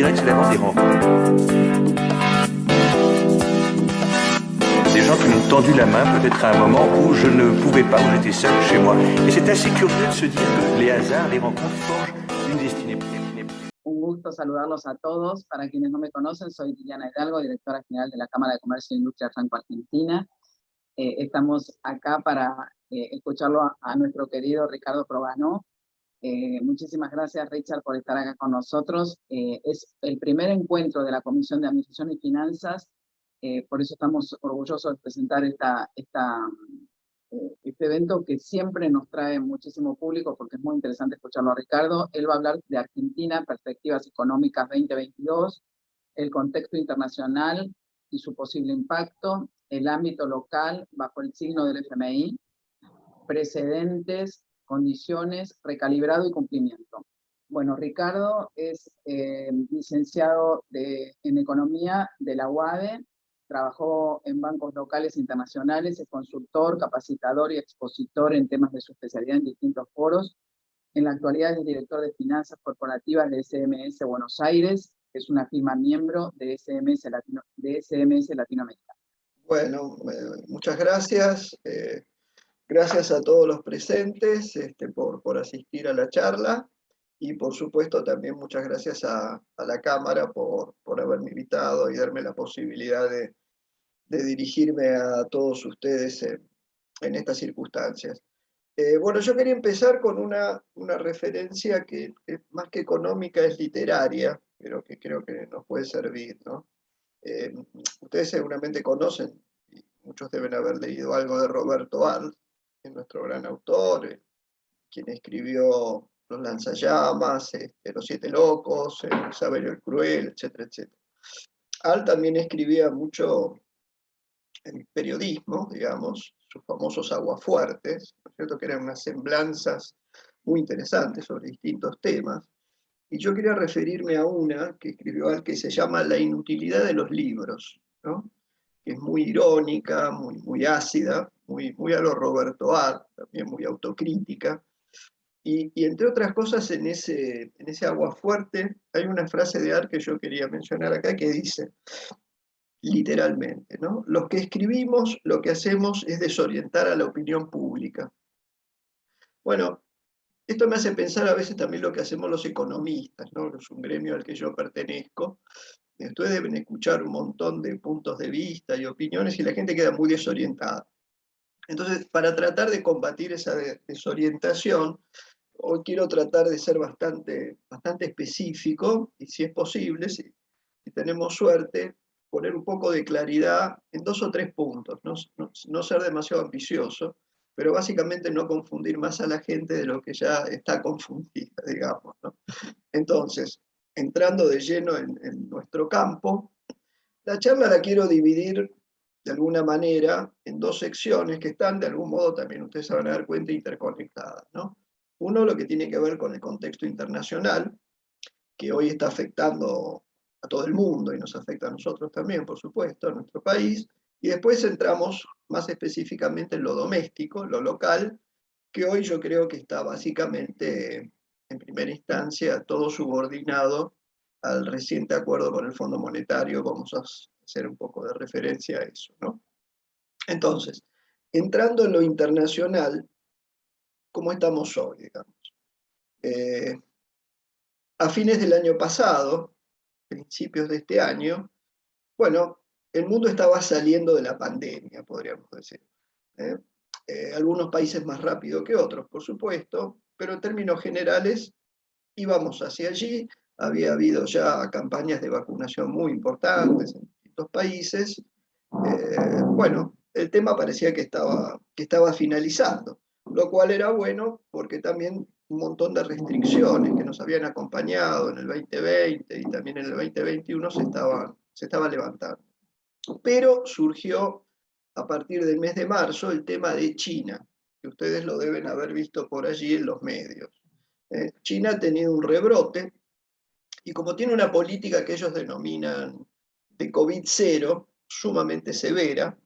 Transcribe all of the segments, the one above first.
dirais que c'est d'abord des rencontres. Des gens qui m'ont tendu la main peut-être à un moment où je ne pouvais pas, où j'étais seul chez moi. Et c'est assez curieux de se dire que les hasards, les rencontres forgent une destinée. Un gusto saludarlos a todos. Para quienes no me conocen, soy Liliana Hidalgo, directora general de la Cámara de Comercio e Industria Franco-Argentina. Estamos acá para escucharlo a nuestro querido Ricardo Proganó. Muchísimas gracias, Richard, por estar acá con nosotros. Es el primer encuentro de la Comisión de Administración y Finanzas, por eso estamos orgullosos de presentar este evento que siempre nos trae muchísimo público porque es muy interesante escucharlo a Ricardo. Él va a hablar de Argentina, perspectivas económicas 2022, el contexto internacional y su posible impacto, el ámbito local bajo el signo del FMI, precedentes, condiciones, recalibrado y cumplimiento. Bueno, Ricardo es licenciado en Economía de la UADE, trabajó en bancos locales e internacionales, es consultor, capacitador y expositor en temas de su especialidad en distintos foros. En la actualidad es director de finanzas corporativas de SMS Buenos Aires, que es una firma miembro de SMS Latinoamérica. Bueno, muchas gracias. Gracias a todos los presentes por asistir a la charla y por supuesto también muchas gracias a la Cámara por haberme invitado y darme la posibilidad de dirigirme a todos ustedes en estas circunstancias. Bueno, yo quería empezar con una referencia que más que económica es literaria, pero que creo que nos puede servir, ¿no? Ustedes seguramente conocen, y muchos deben haber leído algo de Roberto Arlt, que es nuestro gran autor, quien escribió Los lanzallamas, Los siete locos, Saverio el cruel, etcétera, etcétera. Arlt también escribía mucho en periodismo, digamos, sus famosos aguafuertes, ¿no es cierto?, que eran unas semblanzas muy interesantes sobre distintos temas. Y yo quería referirme a una que escribió Arlt que se llama La inutilidad de los libros, ¿no?, que es muy irónica, muy ácida, muy a lo Roberto Arlt, también muy autocrítica. Y entre otras cosas, en ese aguafuerte hay una frase de Arlt que yo quería mencionar acá que dice, literalmente, ¿no?, los que escribimos lo que hacemos es desorientar a la opinión pública. Bueno, esto me hace pensar a veces también lo que hacemos los economistas, ¿no?, es un gremio al que yo pertenezco. Ustedes deben escuchar un montón de puntos de vista y opiniones y la gente queda muy desorientada. Entonces, para tratar de combatir esa desorientación, hoy quiero tratar de ser bastante específico y, si es posible, si tenemos suerte, poner un poco de claridad en 2 o 3 puntos, no ser demasiado ambicioso, pero básicamente no confundir más a la gente de lo que ya está confundida, digamos, ¿no? Entonces, entrando de lleno en nuestro campo, la charla la quiero dividir de alguna manera en 2 secciones que están de algún modo también, ustedes se van a dar cuenta, interconectadas, ¿no? Uno, lo que tiene que ver con el contexto internacional, que hoy está afectando a todo el mundo y nos afecta a nosotros también, por supuesto, a nuestro país, y después entramos más específicamente en lo doméstico, lo local, que hoy yo creo que está básicamente, en primera instancia, todo subordinado al reciente acuerdo con el Fondo Monetario. Vamos a hacer un poco de referencia a eso, ¿no? Entonces, entrando en lo internacional, ¿cómo estamos hoy, digamos? A fines del año pasado, principios de este año, bueno, el mundo estaba saliendo de la pandemia, podríamos decir. Algunos países más rápido que otros, por supuesto, pero en términos generales íbamos hacia allí. Había habido ya campañas de vacunación muy importantes en distintos países. Bueno, el tema parecía que estaba finalizando, lo cual era bueno porque también un montón de restricciones que nos habían acompañado en el 2020 y también en el 2021 se estaban levantando. Pero surgió a partir del mes de marzo el tema de China, que ustedes lo deben haber visto por allí en los medios. China ha tenido un rebrote y como tiene una política que ellos denominan de COVID-0, sumamente severa,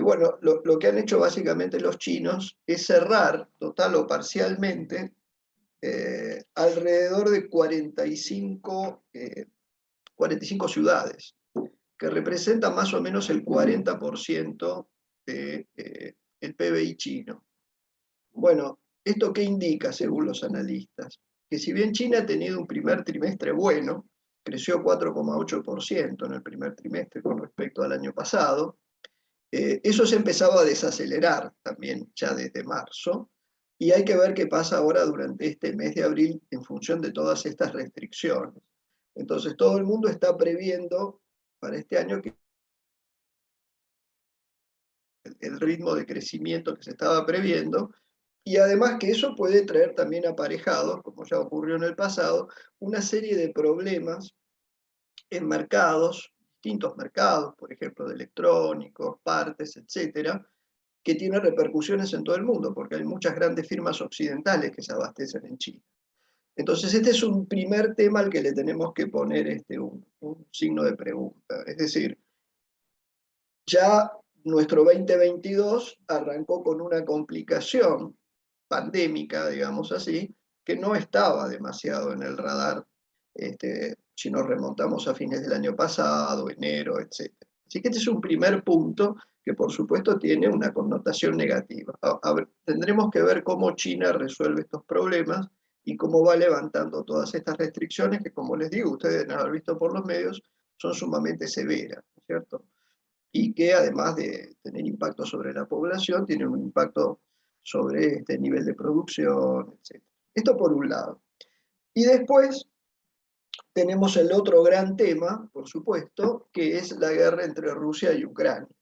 bueno, lo que han hecho básicamente los chinos es cerrar total o parcialmente alrededor de 45 45 ciudades, que representan más o menos el 40% del PBI chino. Bueno, ¿esto qué indica según los analistas? Que si bien China ha tenido un primer trimestre bueno, creció 4,8% en el primer trimestre con respecto al año pasado, eso se empezaba a desacelerar también ya desde marzo, y hay que ver qué pasa ahora durante este mes de abril en función de todas estas restricciones. Entonces todo el mundo está previendo para este año que el ritmo de crecimiento que se estaba previendo, y además que eso puede traer también aparejado, como ya ocurrió en el pasado, una serie de problemas en mercados, distintos mercados, por ejemplo, de electrónicos, partes, etcétera, que tiene repercusiones en todo el mundo, porque hay muchas grandes firmas occidentales que se abastecen en China. Entonces, este es un primer tema al que le tenemos que poner un signo de pregunta. Es decir, ya nuestro 2022 arrancó con una complicación pandémica, digamos así, que no estaba demasiado en el radar si nos remontamos a fines del año pasado, enero, etc. Así que este es un primer punto que por supuesto tiene una connotación negativa. Tendremos que ver cómo China resuelve estos problemas y cómo va levantando todas estas restricciones que, como les digo, ustedes deben haber visto por los medios, son sumamente severas, ¿cierto? Y que además de tener impacto sobre la población, tienen un impacto sobre este nivel de producción, etc. Esto por un lado. Y después tenemos el otro gran tema, por supuesto, que es la guerra entre Rusia y Ucrania,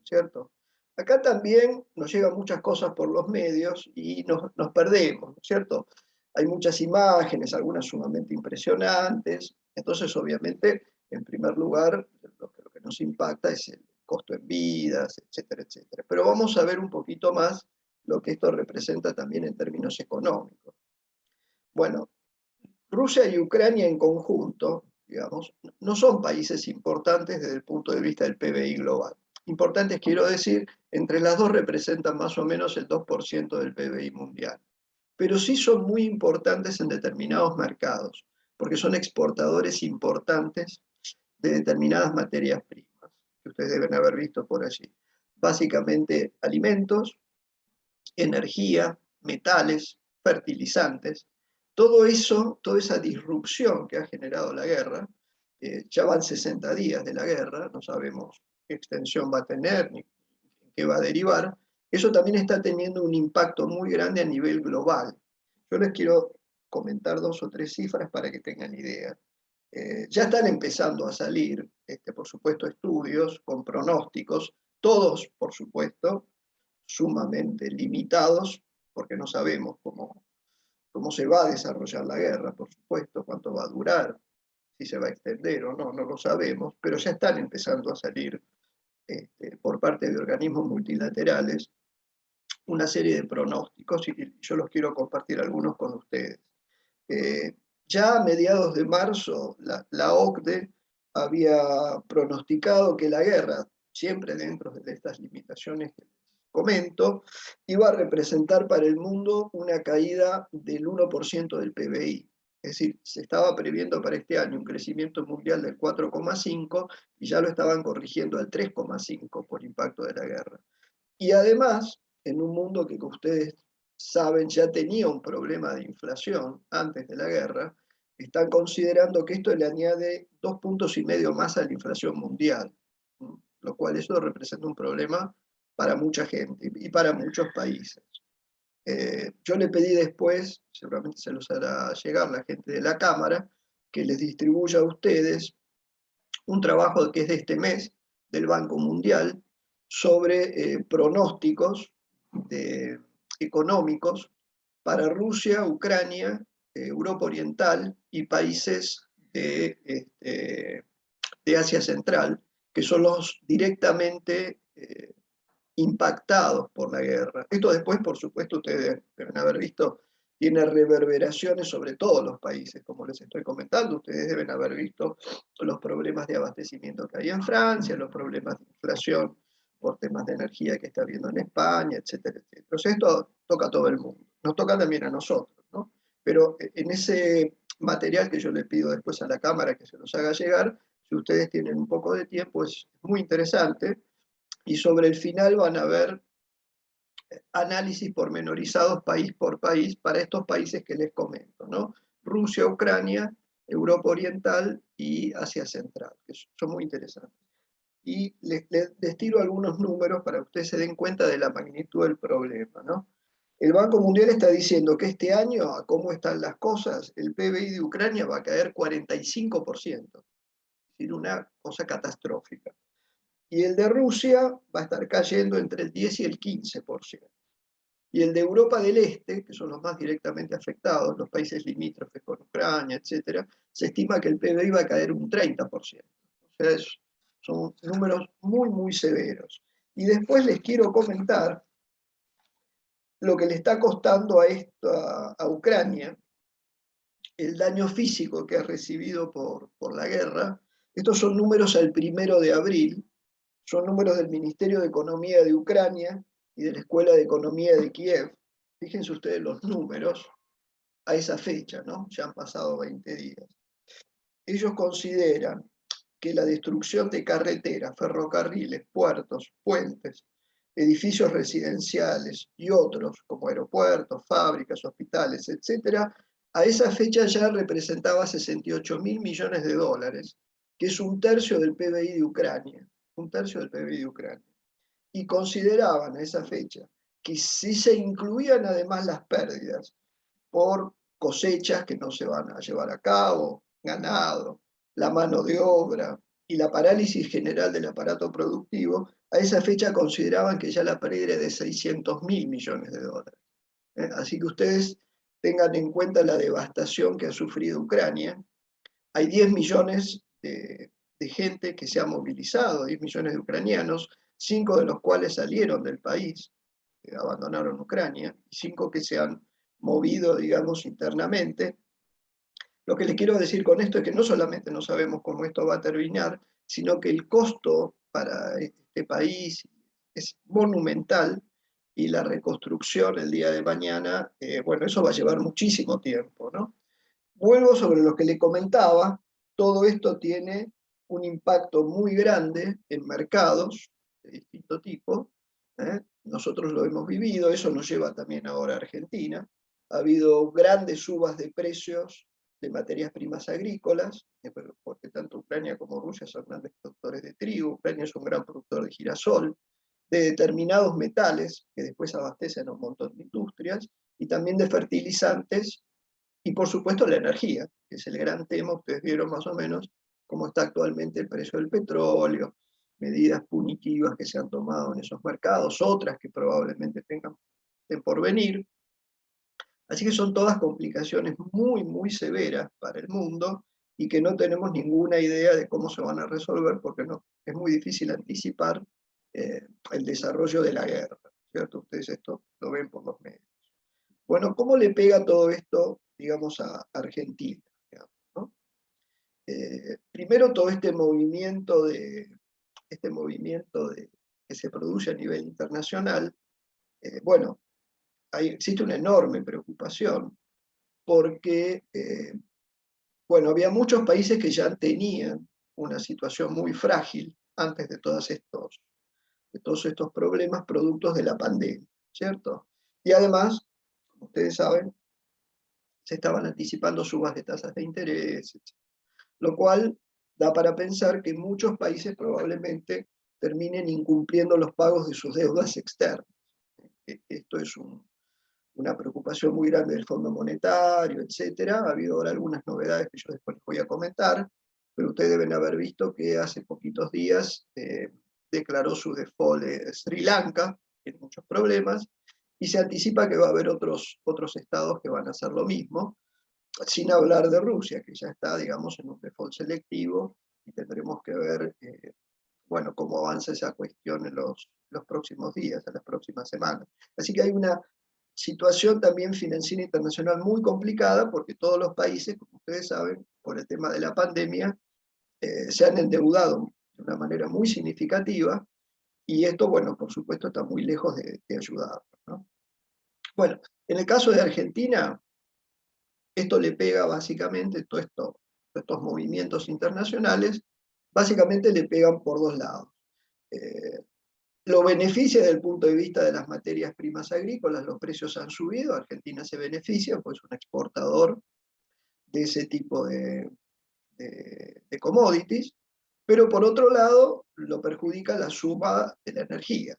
¿cierto? Acá también nos llegan muchas cosas por los medios y nos perdemos, ¿cierto? Hay muchas imágenes, algunas sumamente impresionantes, entonces obviamente, en primer lugar, lo que nos impacta es el costo en vidas, etcétera, etcétera. Pero vamos a ver un poquito más lo que esto representa también en términos económicos. Bueno, Rusia y Ucrania en conjunto, digamos, no son países importantes desde el punto de vista del PBI global. Importantes, quiero decir, entre las dos representan más o menos el 2% del PBI mundial. Pero sí son muy importantes en determinados mercados, porque son exportadores importantes de determinadas materias primas, que ustedes deben haber visto por allí. Básicamente alimentos, energía, metales, fertilizantes. Todo eso, toda esa disrupción que ha generado la guerra, ya van 60 días de la guerra, no sabemos qué extensión va a tener ni qué va a derivar, eso también está teniendo un impacto muy grande a nivel global. Yo les quiero comentar 2 o 3 cifras para que tengan idea. Ya están empezando a salir, por supuesto, estudios con pronósticos, todos, por supuesto, sumamente limitados, porque no sabemos cómo se va a desarrollar la guerra, por supuesto, cuánto va a durar, si se va a extender o no, no lo sabemos, pero ya están empezando a salir por parte de organismos multilaterales una serie de pronósticos, y yo los quiero compartir algunos con ustedes. Ya a mediados de marzo, la OCDE había pronosticado que la guerra, siempre dentro de estas limitaciones que les comento, iba a representar para el mundo una caída del 1% del PBI. Es decir, se estaba previendo para este año un crecimiento mundial del 4,5 y ya lo estaban corrigiendo al 3,5 por impacto de la guerra. Y además, en un mundo que ustedes saben ya tenía un problema de inflación antes de la guerra, están considerando que esto le añade 2,5 puntos más a la inflación mundial, lo cual eso representa un problema para mucha gente y para muchos países. Yo le pedí después, seguramente se los hará llegar la gente de la Cámara, que les distribuya a ustedes un trabajo que es de este mes, del Banco Mundial, sobre pronósticos económicos para Rusia, Ucrania, Europa Oriental y países de Asia Central, que son los directamente impactados por la guerra. Esto después, por supuesto, ustedes deben haber visto, tiene reverberaciones sobre todos los países, como les estoy comentando. Ustedes deben haber visto los problemas de abastecimiento que hay en Francia, los problemas de inflación por temas de energía que está habiendo en España, etcétera, etcétera. Entonces esto toca a todo el mundo, nos toca también a nosotros, ¿no? Pero en ese material que yo le pido después a la Cámara que se los haga llegar, si ustedes tienen un poco de tiempo, es muy interesante, y sobre el final van a ver análisis pormenorizados país por país para estos países que les comento, ¿no? Rusia, Ucrania, Europa Oriental y Asia Central, que son muy interesantes. Y les tiro algunos números para que ustedes se den cuenta de la magnitud del problema, ¿no? El Banco Mundial está diciendo que este año, a cómo están las cosas, el PBI de Ucrania va a caer 45%, es decir, una cosa catastrófica. Y el de Rusia va a estar cayendo entre el 10 y el 15%. Y el de Europa del Este, que son los más directamente afectados, los países limítrofes con Ucrania, etcétera, se estima que el PBI va a caer un 30%. O sea, son números muy, muy severos. Y después les quiero comentar lo que le está costando a Ucrania, el daño físico que ha recibido por la guerra. Estos son números al 1 de abril, son números del Ministerio de Economía de Ucrania y de la Escuela de Economía de Kiev. Fíjense ustedes los números a esa fecha, ¿no? Ya han pasado 20 días. Ellos consideran que la destrucción de carreteras, ferrocarriles, puertos, puentes, edificios residenciales y otros, como aeropuertos, fábricas, hospitales, etcétera, a esa fecha ya representaba 68.000 millones de dólares, que es un tercio del PBI de Ucrania, un tercio del PBI de Ucrania. Y consideraban a esa fecha que si se incluían además las pérdidas por cosechas que no se van a llevar a cabo, ganado, la mano de obra y la parálisis general del aparato productivo, a esa fecha consideraban que ya la pérdida era de 600.000 millones de dólares. Así que ustedes tengan en cuenta la devastación que ha sufrido Ucrania. Hay 10 millones de gente que se ha movilizado, 10 millones de ucranianos, 5 de los cuales salieron del país, abandonaron Ucrania, y 5 que se han movido, digamos, internamente. Lo que les quiero decir con esto es que no solamente no sabemos cómo esto va a terminar, sino que el costo para este país es monumental y la reconstrucción el día de mañana, bueno, eso va a llevar muchísimo tiempo, ¿no? Vuelvo sobre lo que le comentaba, todo esto tiene un impacto muy grande en mercados de distinto tipo. Nosotros lo hemos vivido, eso nos lleva también ahora a Argentina. Ha habido grandes subas de precios de materias primas agrícolas, porque tanto Ucrania como Rusia son grandes productores de trigo, Ucrania es un gran productor de girasol, de determinados metales que después abastecen a un montón de industrias, y también de fertilizantes, y por supuesto la energía, que es el gran tema. Ustedes vieron más o menos cómo está actualmente el precio del petróleo, medidas punitivas que se han tomado en esos mercados, otras que probablemente tengan por venir. Así que son todas complicaciones muy, muy severas para el mundo y que no tenemos ninguna idea de cómo se van a resolver, porque no, es muy difícil anticipar el desarrollo de la guerra, ¿cierto? Ustedes esto lo ven por los medios. Bueno, ¿cómo le pega todo esto, digamos, a Argentina? Digamos, ¿no? Primero, todo este movimiento que se produce a nivel internacional, bueno, existe una enorme preocupación porque, bueno, había muchos países que ya tenían una situación muy frágil antes de todos estos problemas productos de la pandemia, ¿cierto? Y además, como ustedes saben, se estaban anticipando subas de tasas de interés, etc. Lo cual da para pensar que muchos países probablemente terminen incumpliendo los pagos de sus deudas externas. Esto es una preocupación muy grande del Fondo Monetario, etc. Ha habido ahora algunas novedades que yo después les voy a comentar, pero ustedes deben haber visto que hace poquitos días declaró su default Sri Lanka, tiene muchos problemas, y se anticipa que va a haber otros estados que van a hacer lo mismo, sin hablar de Rusia, que ya está, digamos, en un default selectivo, y tendremos que ver, bueno, cómo avanza esa cuestión en los próximos días, en las próximas semanas. Así que hay una situación también financiera internacional muy complicada, porque todos los países, como ustedes saben, por el tema de la pandemia, se han endeudado de una manera muy significativa, y esto, bueno, por supuesto, está muy lejos de ayudar, ¿no? Bueno, en el caso de Argentina, Esto le pega básicamente, todos estos movimientos internacionales, básicamente le pegan por dos lados. Lo beneficia desde el punto de vista de las materias primas agrícolas, los precios han subido, Argentina se beneficia, pues es un exportador de ese tipo de commodities, pero por otro lado lo perjudica la suba de la energía.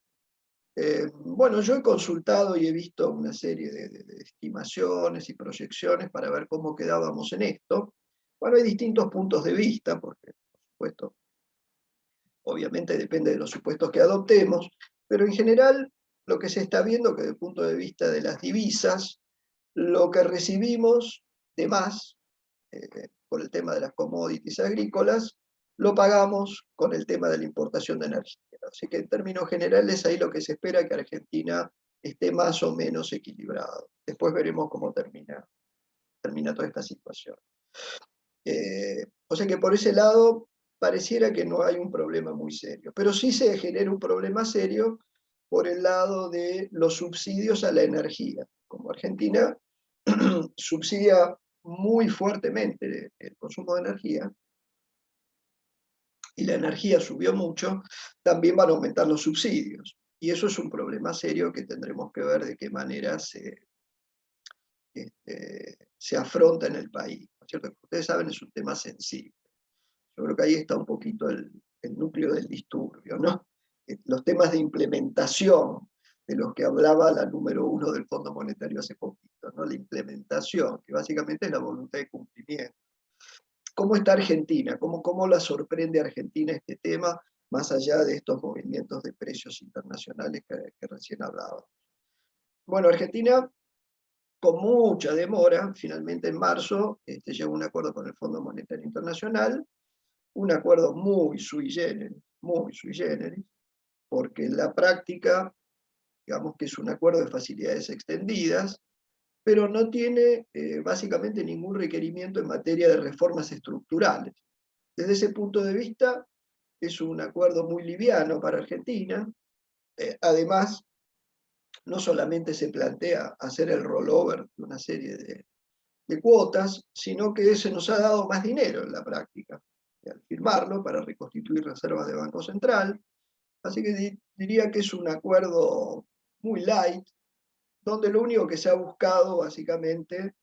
Bueno, yo he consultado y he visto una serie de estimaciones y proyecciones para ver cómo quedábamos en esto. Bueno, hay distintos puntos de vista, porque por supuesto, obviamente depende de los supuestos que adoptemos, pero en general lo que se está viendo que desde el punto de vista de las divisas, lo que recibimos de más, por el tema de las commodities agrícolas, lo pagamos con el tema de la importación de energía. Así que en términos generales ahí lo que se espera es que Argentina esté más o menos equilibrado. Después veremos cómo termina toda esta situación. O sea que por ese lado pareciera que no hay un problema muy serio, pero sí se genera un problema serio por el lado de los subsidios a la energía. Como Argentina subsidia muy fuertemente el consumo de energía, y la energía subió mucho, también van a aumentar los subsidios. Y eso es un problema serio que tendremos que ver de qué manera se afronta en el país. ¿No es cierto? Como ustedes saben, es un tema sensible. Yo creo que ahí está un poquito el núcleo del disturbio, ¿no? Los temas de implementación, de los que hablaba la número 1 del Fondo Monetario hace poquito, ¿no? La implementación, que básicamente es la voluntad de cumplimiento. ¿Cómo está Argentina? ¿Cómo la sorprende a Argentina este tema, más allá de estos movimientos de precios internacionales que recién hablaba? Bueno, Argentina, con mucha demora, finalmente en marzo, llegó a un acuerdo con el Fondo Monetario Internacional, un acuerdo muy sui generis, porque en la práctica, digamos que es un acuerdo de facilidades extendidas, pero no tiene básicamente ningún requerimiento en materia de reformas estructurales. Desde ese punto de vista, es un acuerdo muy liviano para Argentina. Además, no solamente se plantea hacer el rollover de una serie de cuotas, sino que se nos ha dado más dinero en la práctica, al firmarlo para reconstituir reservas de Banco Central. Así que diría que es un acuerdo muy light, donde lo único que se ha buscado básicamente,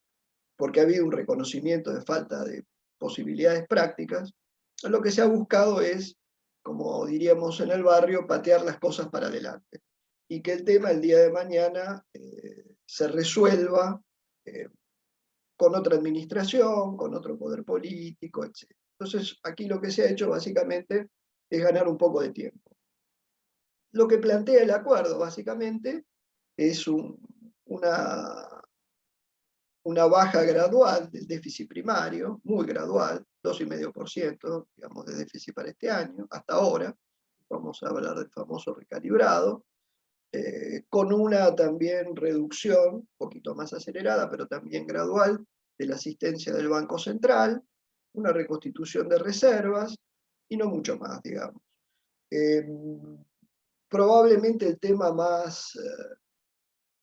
porque ha habido un reconocimiento de falta de posibilidades prácticas, lo que se ha buscado es, como diríamos en el barrio, patear las cosas para adelante. Y que el tema el día de mañana se resuelva con otra administración, con otro poder político, etc. Entonces, aquí lo que se ha hecho básicamente es ganar un poco de tiempo. Lo que plantea el acuerdo, básicamente, es una baja gradual del déficit primario, muy gradual, 2,5%, digamos, de déficit para este año, hasta ahora. Vamos a hablar del famoso recalibrado, con una también reducción, un poquito más acelerada, pero también gradual, de la asistencia del Banco Central, una reconstitución de reservas, y no mucho más, digamos. Probablemente el tema más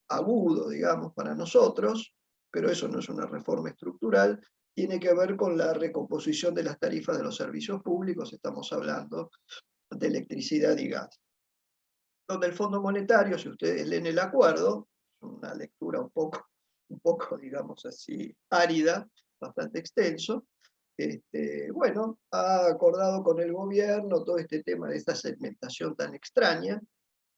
agudo, digamos, para nosotros, pero eso no es una reforma estructural, tiene que ver con la recomposición de las tarifas de los servicios públicos, estamos hablando de electricidad y gas. Donde el Fondo Monetario, si ustedes leen el acuerdo, es una lectura un poco, digamos así, árida, bastante extenso, bueno, ha acordado con el gobierno todo este tema de esta segmentación tan extraña,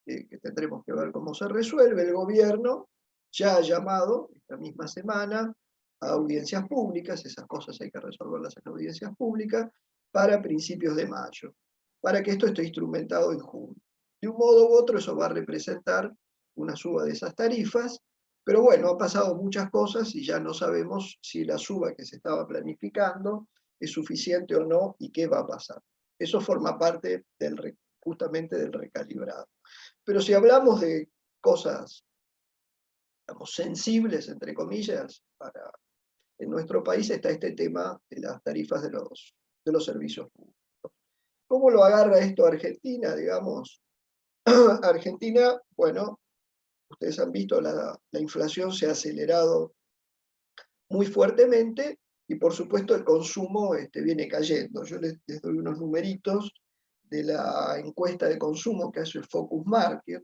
que tendremos que ver cómo se resuelve. El gobierno ya ha llamado esta misma semana a audiencias públicas, esas cosas hay que resolverlas en audiencias públicas, para principios de mayo, para que esto esté instrumentado en junio. De un modo u otro eso va a representar una suba de esas tarifas, pero bueno, han pasado muchas cosas y ya no sabemos si la suba que se estaba planificando es suficiente o no y qué va a pasar. Eso forma parte justamente del recalibrado. Pero si hablamos de cosas, digamos, sensibles, entre comillas, en nuestro país está este tema de las tarifas de los servicios públicos. ¿Cómo lo agarra esto Argentina? Digamos, Argentina, bueno, ustedes han visto, la inflación se ha acelerado muy fuertemente, y por supuesto el consumo viene cayendo. Yo les doy unos numeritos de la encuesta de consumo que hace el Focus Market.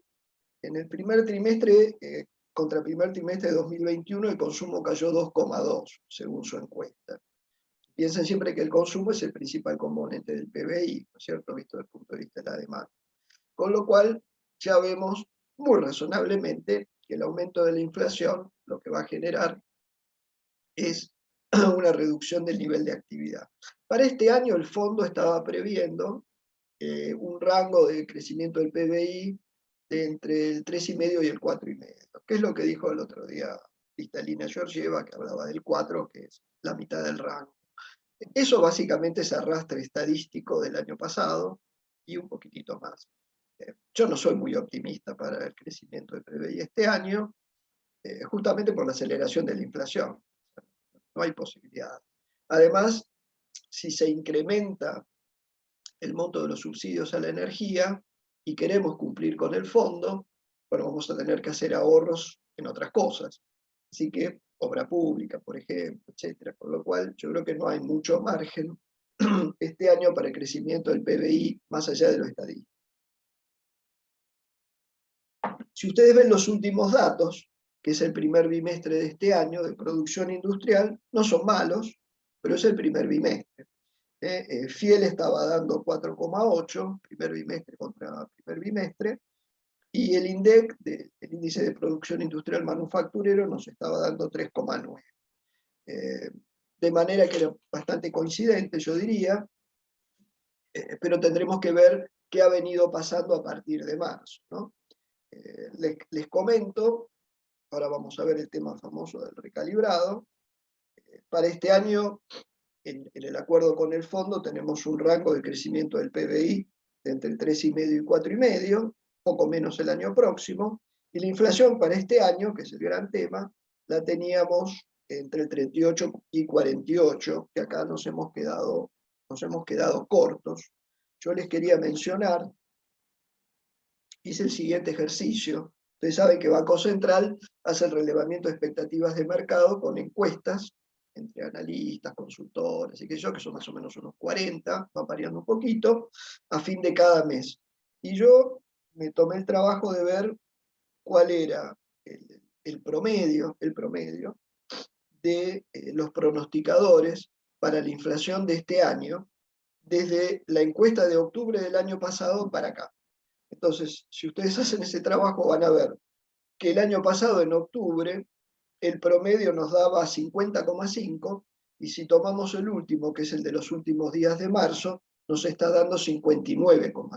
En el primer trimestre, contra el primer trimestre de 2021, el consumo cayó 2,2, según su encuesta. Piensen siempre que el consumo es el principal componente del PBI, ¿no es cierto?, visto desde el punto de vista de la demanda. Con lo cual, ya vemos muy razonablemente que el aumento de la inflación lo que va a generar es una reducción del nivel de actividad. Para este año el fondo estaba previendo un rango de crecimiento del PBI de entre el 3,5 y el 4,5, que es lo que dijo el otro día Kristalina Georgieva, que hablaba del 4, que es la mitad del rango. Eso básicamente es arrastre estadístico del año pasado y un poquitito más. Yo no soy muy optimista para el crecimiento del PBI este año, justamente por la aceleración de la inflación. No hay posibilidad. Además, si se incrementa el monto de los subsidios a la energía y queremos cumplir con el fondo, bueno, vamos a tener que hacer ahorros en otras cosas. Así que obra pública, por ejemplo, etcétera. Con lo cual, yo creo que no hay mucho margen este año para el crecimiento del PBI más allá de lo estadístico. Si ustedes ven los últimos datos, que es el primer bimestre de este año de producción industrial, no son malos, pero es el primer bimestre. Fiel estaba dando 4,8, primer bimestre contra primer bimestre, y el INDEC, el índice de producción industrial manufacturero, nos estaba dando 3,9. De manera que era bastante coincidente, yo diría, pero tendremos que ver qué ha venido pasando a partir de marzo, ¿no? Les comento, ahora vamos a ver el tema famoso del recalibrado. Para este año, en el acuerdo con el fondo, tenemos un rango de crecimiento del PBI de entre el 3,5 y 4,5, poco menos el año próximo, y la inflación para este año, que es el gran tema, la teníamos entre el 38 y 48, que acá nos hemos quedado cortos. Yo les quería mencionar, hice el siguiente ejercicio. Ustedes saben que Banco Central hace el relevamiento de expectativas de mercado con encuestas entre analistas, consultores y que son más o menos unos 40, va variando un poquito, a fin de cada mes. Y yo me tomé el trabajo de ver cuál era el promedio de los pronosticadores para la inflación de este año, desde la encuesta de octubre del año pasado para acá. Entonces, si ustedes hacen ese trabajo, van a ver que el año pasado, en octubre, el promedio nos daba 50,5, y si tomamos el último, que es el de los últimos días de marzo, nos está dando 59,5.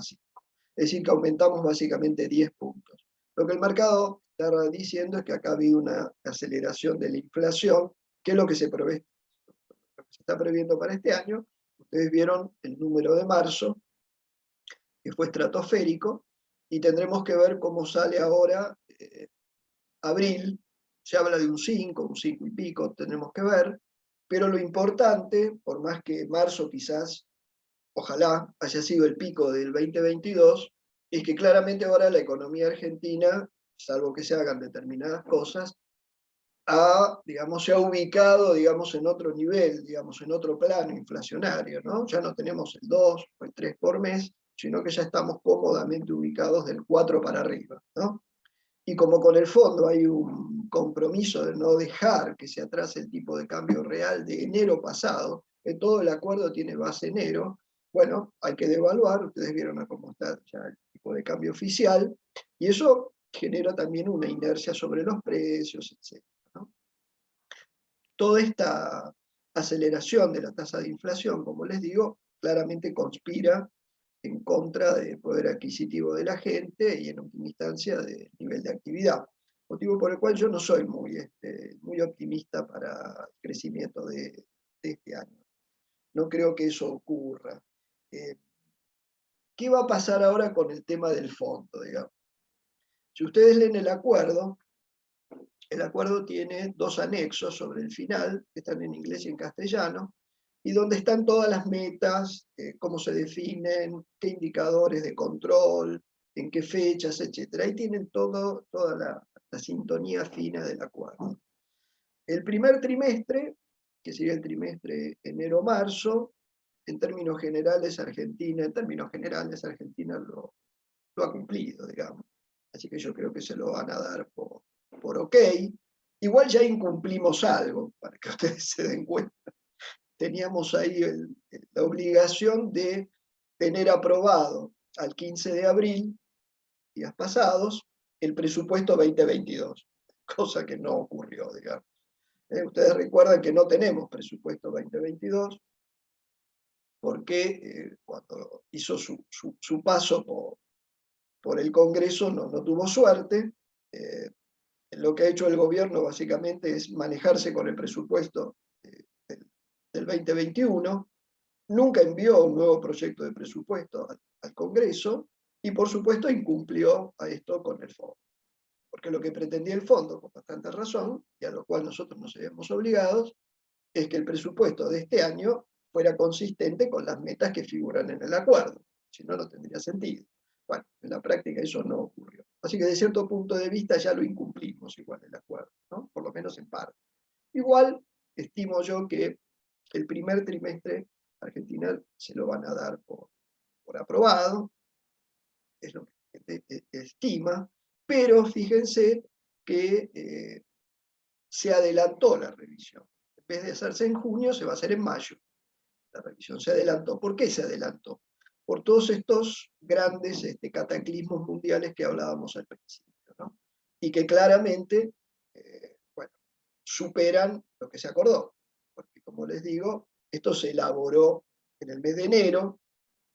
Es decir, que aumentamos básicamente 10 puntos. Lo que el mercado está diciendo es que acá ha habido una aceleración de la inflación, que es lo que se está previendo para este año. Ustedes vieron el número de marzo, que fue estratosférico, y tendremos que ver cómo sale ahora abril. Se habla de un 5 y pico, tendremos que ver, pero lo importante, por más que marzo quizás, ojalá, haya sido el pico del 2022, es que claramente ahora la economía argentina, salvo que se hagan determinadas cosas, se ha ubicado, en otro nivel, en otro plano inflacionario, ¿no? Ya no tenemos el 2 o el 3 por mes, sino que ya estamos cómodamente ubicados del 4 para arriba, ¿no? Y como con el fondo hay un compromiso de no dejar que se atrase el tipo de cambio real de enero pasado, que todo el acuerdo tiene base enero, bueno, hay que devaluar, ustedes vieron cómo está ya el tipo de cambio oficial, y eso genera también una inercia sobre los precios, etc. ¿no? Toda esta aceleración de la tasa de inflación, como les digo, claramente conspira en contra del poder adquisitivo de la gente y en última instancia del nivel de actividad. Motivo por el cual yo no soy muy optimista para el crecimiento de este año. No creo que eso ocurra. ¿Qué va a pasar ahora con el tema del fondo, digamos? Si ustedes leen el acuerdo tiene dos anexos sobre el final, que están en inglés y en castellano, y donde están todas las metas, cómo se definen, qué indicadores de control, en qué fechas, etc. Ahí tienen toda la sintonía fina del acuerdo. El primer trimestre, que sería el trimestre enero-marzo, en términos generales Argentina lo ha cumplido, digamos. Así que yo creo que se lo van a dar por ok. Igual ya incumplimos algo, para que ustedes se den cuenta. Teníamos ahí la obligación de tener aprobado al 15 de abril, días pasados, el presupuesto 2022, cosa que no ocurrió, digamos. Ustedes recuerdan que no tenemos presupuesto 2022, porque cuando hizo su paso por el Congreso no tuvo suerte. Lo que ha hecho el gobierno básicamente es manejarse con el presupuesto del 2021, nunca envió un nuevo proyecto de presupuesto al Congreso y por supuesto incumplió a esto con el fondo. Porque lo que pretendía el fondo, con bastante razón, y a lo cual nosotros nos habíamos obligados, es que el presupuesto de este año fuera consistente con las metas que figuran en el acuerdo. Si no, no tendría sentido. Bueno, en la práctica eso no ocurrió. Así que de cierto punto de vista ya lo incumplimos igual el acuerdo, ¿no? Por lo menos en parte. Igual, estimo yo que el primer trimestre Argentina se lo van a dar por aprobado, es lo que estima, pero fíjense que se adelantó la revisión. En vez de hacerse en junio, se va a hacer en mayo. La revisión se adelantó. ¿Por qué se adelantó? Por todos estos grandes cataclismos mundiales que hablábamos al principio, ¿no? Y que claramente bueno, superan lo que se acordó. Porque, como les digo, esto se elaboró en el mes de enero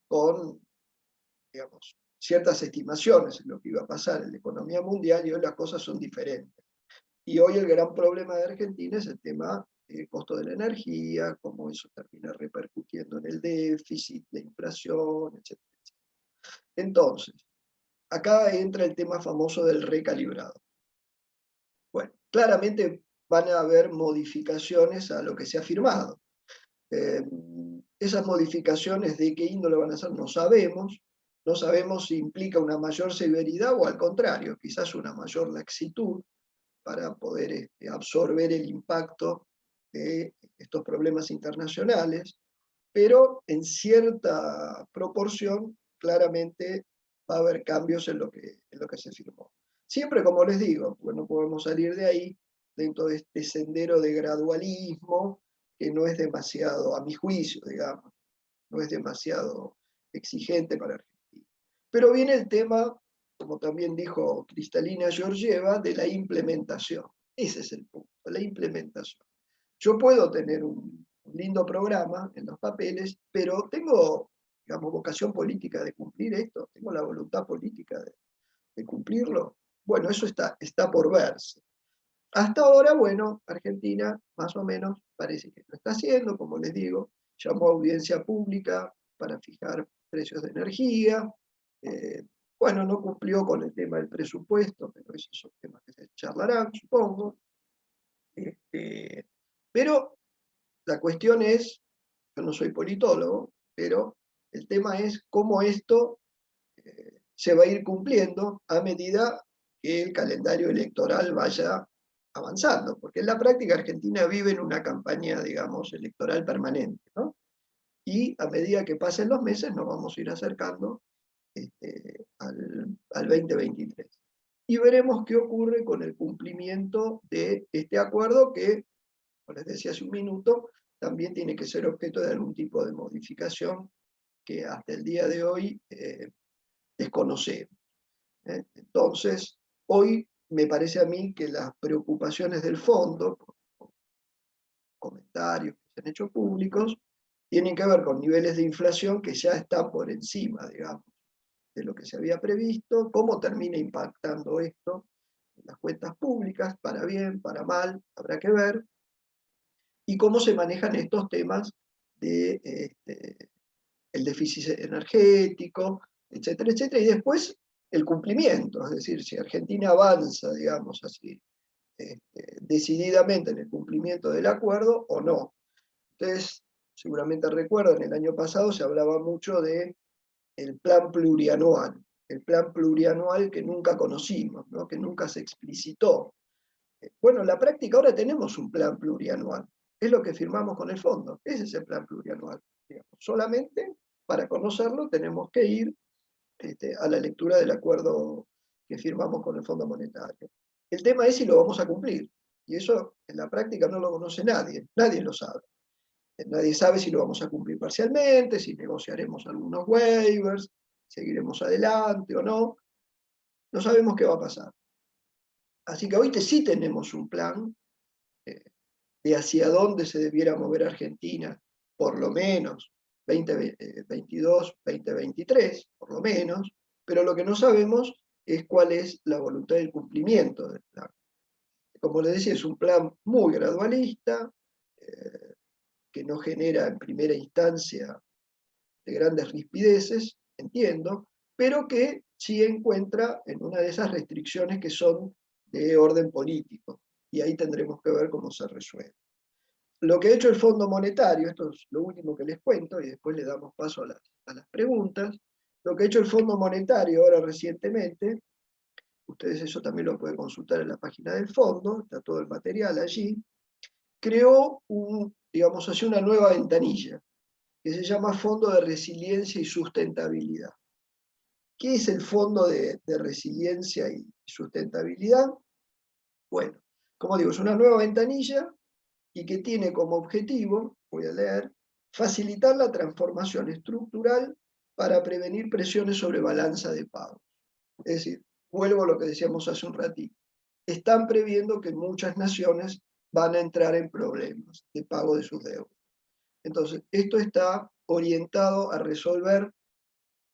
con, digamos, ciertas estimaciones en lo que iba a pasar en la economía mundial, y hoy las cosas son diferentes. Y hoy el gran problema de Argentina es el tema del costo de la energía, cómo eso termina repercutiendo en el déficit, la inflación, etc. Entonces, acá entra el tema famoso del recalibrado. Bueno, claramente van a haber modificaciones a lo que se ha firmado. Esas modificaciones de qué índole van a ser no sabemos. No sabemos si implica una mayor severidad o al contrario, quizás una mayor laxitud para poder absorber el impacto de estos problemas internacionales, pero en cierta proporción claramente va a haber cambios en lo que se firmó. Siempre, como les digo, pues no podemos salir de ahí dentro de este sendero de gradualismo que no es demasiado, a mi juicio, digamos, no es demasiado exigente para Argentina. Pero viene el tema, como también dijo Kristalina Georgieva, de la implementación. Ese es el punto, la implementación. Yo puedo tener un lindo programa en los papeles, pero tengo, digamos, vocación política de cumplir esto, tengo la voluntad política de cumplirlo. Bueno, eso está por verse. Hasta ahora, bueno, Argentina más o menos parece que lo está haciendo, como les digo, llamó a audiencia pública para fijar precios de energía. Bueno, no cumplió con el tema del presupuesto, pero esos son temas que se charlarán, supongo. Pero la cuestión es, yo no soy politólogo, pero el tema es cómo esto se va a ir cumpliendo a medida que el calendario electoral vaya avanzando, porque en la práctica Argentina vive en una campaña, digamos, electoral permanente, ¿no? Y a medida que pasen los meses nos vamos a ir acercando al 2023. Y veremos qué ocurre con el cumplimiento de este acuerdo que, como les decía hace un minuto, también tiene que ser objeto de algún tipo de modificación que hasta el día de hoy desconocemos. Entonces, hoy me parece a mí que las preocupaciones del fondo, comentarios que se han hecho públicos, tienen que ver con niveles de inflación que ya están por encima, digamos, de lo que se había previsto, cómo termina impactando esto en las cuentas públicas, para bien, para mal, habrá que ver, y cómo se manejan estos temas de el déficit energético, etcétera, etcétera, y después el cumplimiento, es decir, si Argentina avanza, digamos así, decididamente en el cumplimiento del acuerdo o no. Ustedes seguramente recuerdan, el año pasado se hablaba mucho de el plan plurianual que nunca conocimos, ¿no? Que nunca se explicitó. Bueno, en la práctica ahora tenemos un plan plurianual. Es lo que firmamos con el fondo. Ese es el plan plurianual. Digamos. Solamente para conocerlo tenemos que ir a la lectura del acuerdo que firmamos con el Fondo Monetario. El tema es si lo vamos a cumplir. Y eso en la práctica no lo conoce nadie. Nadie lo sabe. Nadie sabe si lo vamos a cumplir parcialmente, si negociaremos algunos waivers, seguiremos adelante o no. No sabemos qué va a pasar. Así que hoy sí tenemos un plan de hacia dónde se debiera mover Argentina, por lo menos 2022, 2023, por lo menos, pero lo que no sabemos es cuál es la voluntad del cumplimiento del plan. Como les decía, es un plan muy gradualista, que no genera en primera instancia de grandes rispideces, entiendo, pero que sí encuentra en una de esas restricciones que son de orden político, y ahí tendremos que ver cómo se resuelve. Lo que ha hecho el Fondo Monetario, esto es lo último que les cuento, y después le damos paso a las preguntas, lo que ha hecho el Fondo Monetario ahora recientemente, ustedes eso también lo pueden consultar en la página del fondo, está todo el material allí, creó digamos así, una nueva ventanilla, que se llama Fondo de Resiliencia y Sustentabilidad. ¿Qué es el Fondo de Resiliencia y Sustentabilidad? Bueno, como digo, es una nueva ventanilla y que tiene como objetivo, voy a leer, facilitar la transformación estructural para prevenir presiones sobre balanza de pagos. Es decir, vuelvo a lo que decíamos hace un ratito, están previendo que muchas naciones van a entrar en problemas de pago de sus deudas. Entonces, esto está orientado a resolver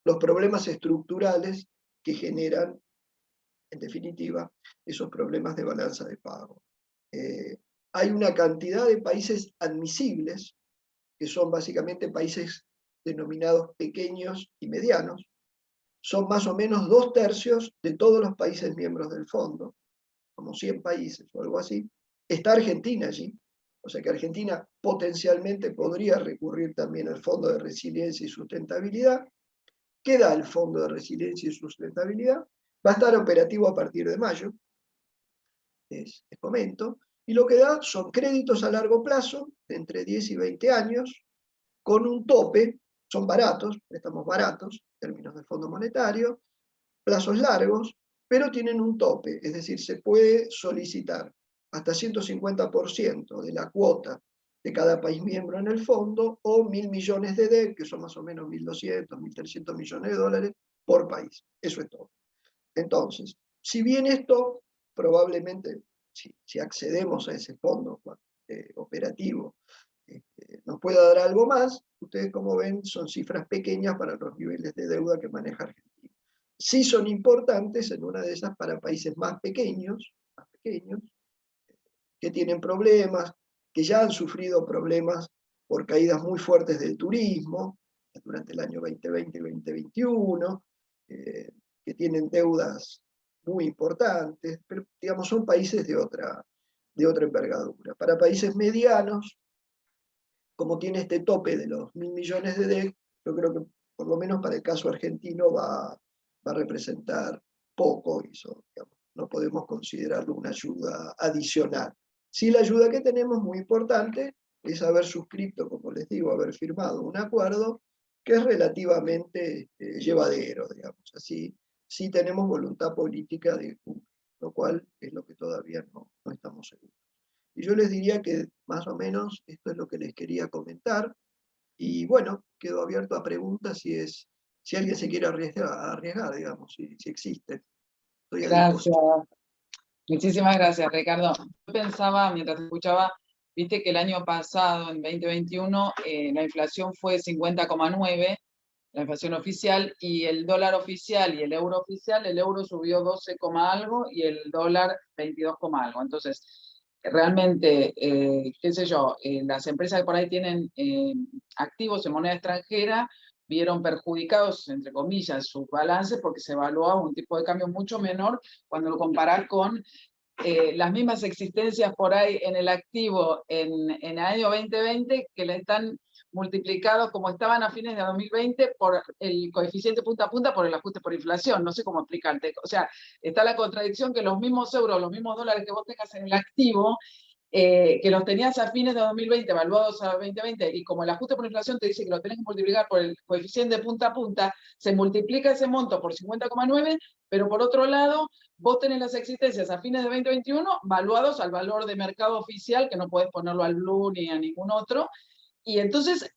los problemas estructurales que generan, en definitiva, esos problemas de balanza de pago. Hay una cantidad de países admisibles, que son básicamente países denominados pequeños y medianos, son más o menos 2/3 de todos los países miembros del fondo, como 100 países o algo así. Está Argentina allí, o sea que Argentina potencialmente podría recurrir también al Fondo de Resiliencia y Sustentabilidad. ¿Qué da el Fondo de Resiliencia y Sustentabilidad? Va a estar operativo a partir de mayo, les comento, y lo que da son créditos a largo plazo, de entre 10 y 20 años, con un tope, son baratos, préstamos baratos, en términos del Fondo Monetario, plazos largos, pero tienen un tope, es decir, se puede solicitar hasta 150% de la cuota de cada país miembro en el fondo, o 1.000 millones de DEC, que son más o menos 1.200, 1.300 millones de dólares por país. Eso es todo. Entonces, si bien esto probablemente, si accedemos a ese fondo operativo, nos pueda dar algo más, ustedes como ven son cifras pequeñas para los niveles de deuda que maneja Argentina. Sí son importantes en una de esas para países más pequeños, que tienen problemas, que ya han sufrido problemas por caídas muy fuertes del turismo durante el año 2020 y 2021, que tienen deudas muy importantes, pero digamos son países de otra envergadura. Para países medianos, como tiene este tope de los 1.000 millones de DEC, yo creo que por lo menos para el caso argentino va a representar poco, y eso, digamos, no podemos considerarlo una ayuda adicional. Sí, la ayuda que tenemos, muy importante, es haber suscrito, como les digo, haber firmado un acuerdo que es relativamente llevadero, digamos así. Sí tenemos voluntad política de cumplir, lo cual es lo que todavía no estamos seguros. Y yo les diría que más o menos esto es lo que les quería comentar. Y bueno, quedo abierto a preguntas si alguien se quiere arriesgar, digamos, si existe. Estoy a Gracias. disposición. Muchísimas gracias, Ricardo. Yo pensaba, mientras escuchaba, viste que el año pasado, en 2021, la inflación fue 50,9, la inflación oficial, y el dólar oficial y el euro oficial, el euro subió 12, algo y el dólar 22, algo. Entonces, realmente, qué sé yo, las empresas que por ahí tienen activos en moneda extranjera vieron perjudicados, entre comillas, sus balances porque se evaluaba un tipo de cambio mucho menor cuando lo comparar con las mismas existencias por ahí en el activo en el año 2020 que le están multiplicados como estaban a fines de 2020 por el coeficiente punta a punta por el ajuste por inflación. No sé cómo explicarte. O sea, está la contradicción que los mismos euros, los mismos dólares que vos tengas en el activo, que los tenías a fines de 2020, evaluados a 2020, y como el ajuste por inflación te dice que lo tenés que multiplicar por el coeficiente punta a punta, se multiplica ese monto por 50,9, pero por otro lado, vos tenés las existencias a fines de 2021 valuados al valor de mercado oficial, que no podés ponerlo al blue ni a ningún otro, y entonces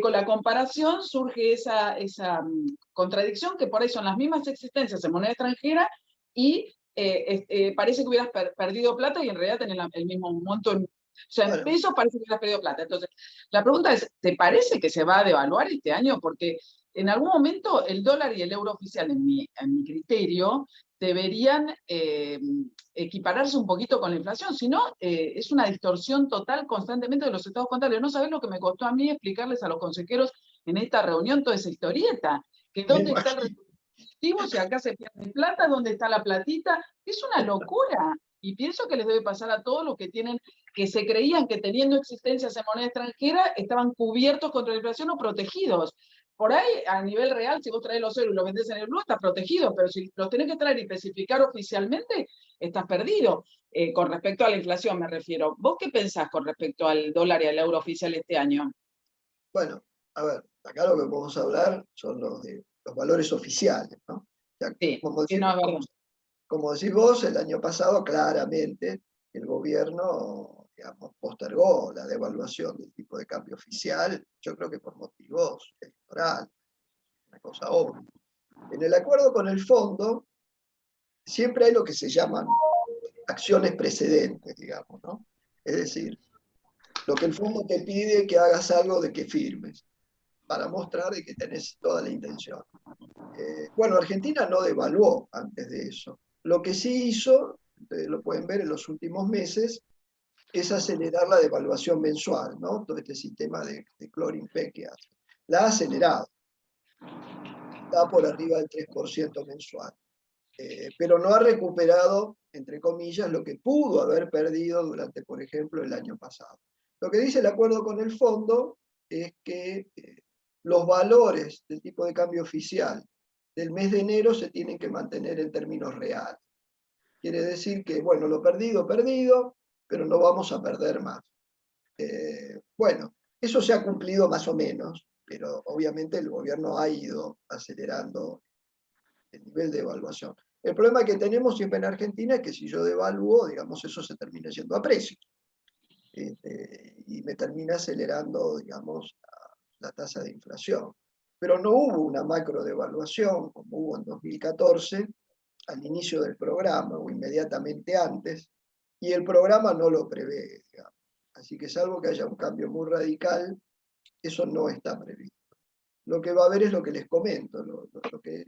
con la comparación surge esa contradicción, que por ahí son las mismas existencias en moneda extranjera y parece que hubieras perdido plata y en realidad tenés el mismo monto. O sea, en pesos parece que hubieras perdido plata. Entonces, la pregunta es, ¿te parece que se va a devaluar este año? Porque en algún momento el dólar y el euro oficial, en mi criterio, deberían equipararse un poquito con la inflación, si no, es una distorsión total constantemente de los estados contables. No sabés lo que me costó a mí explicarles a los consejeros en esta reunión toda esa historieta, que dónde está el si acá se pierde plata, ¿dónde está la platita? Es una locura. Y pienso que les debe pasar a todos los que que se creían que teniendo existencias en moneda extranjera estaban cubiertos contra la inflación o protegidos. Por ahí, a nivel real, si vos traes los euros y los vendés en el blue, estás protegido, pero si los tenés que traer y especificar oficialmente, estás perdido. Con respecto a la inflación me refiero. ¿Vos qué pensás con respecto al dólar y al euro oficial este año? Bueno, a ver, acá lo que vamos a hablar son los valores oficiales, ¿no? O sea, Sí, no, es verdad. Como decís vos, el año pasado claramente el gobierno, digamos, postergó la devaluación del tipo de cambio oficial, yo creo que por motivos electorales, una cosa obvia. En el acuerdo con el fondo siempre hay lo que se llaman acciones precedentes, digamos, ¿no? Es decir, lo que el fondo te pide que hagas algo de que firmes, para mostrar de que tenés toda la intención. Bueno, Argentina no devaluó antes de eso. Lo que sí hizo, ustedes lo pueden ver en los últimos meses, es acelerar la devaluación mensual, ¿no? Todo este sistema de clearing peg que hace. La ha acelerado. Está por arriba del 3% mensual. Pero no ha recuperado, entre comillas, lo que pudo haber perdido durante, por ejemplo, el año pasado. Lo que dice el acuerdo con el fondo es que los valores del tipo de cambio oficial del mes de enero se tienen que mantener en términos reales. Quiere decir que, bueno, lo perdido, perdido, pero no vamos a perder más. Bueno, eso se ha cumplido más o menos, pero obviamente el gobierno ha ido acelerando el nivel de evaluación. El problema que tenemos siempre en Argentina es que si yo devalúo, digamos, eso se termina yendo a precio. Y me termina acelerando, digamos, la tasa de inflación. Pero no hubo una macro devaluación como hubo en 2014, al inicio del programa o inmediatamente antes, y el programa no lo prevé, digamos. Así que salvo que haya un cambio muy radical, eso no está previsto. Lo que va a haber es lo que les comento, lo que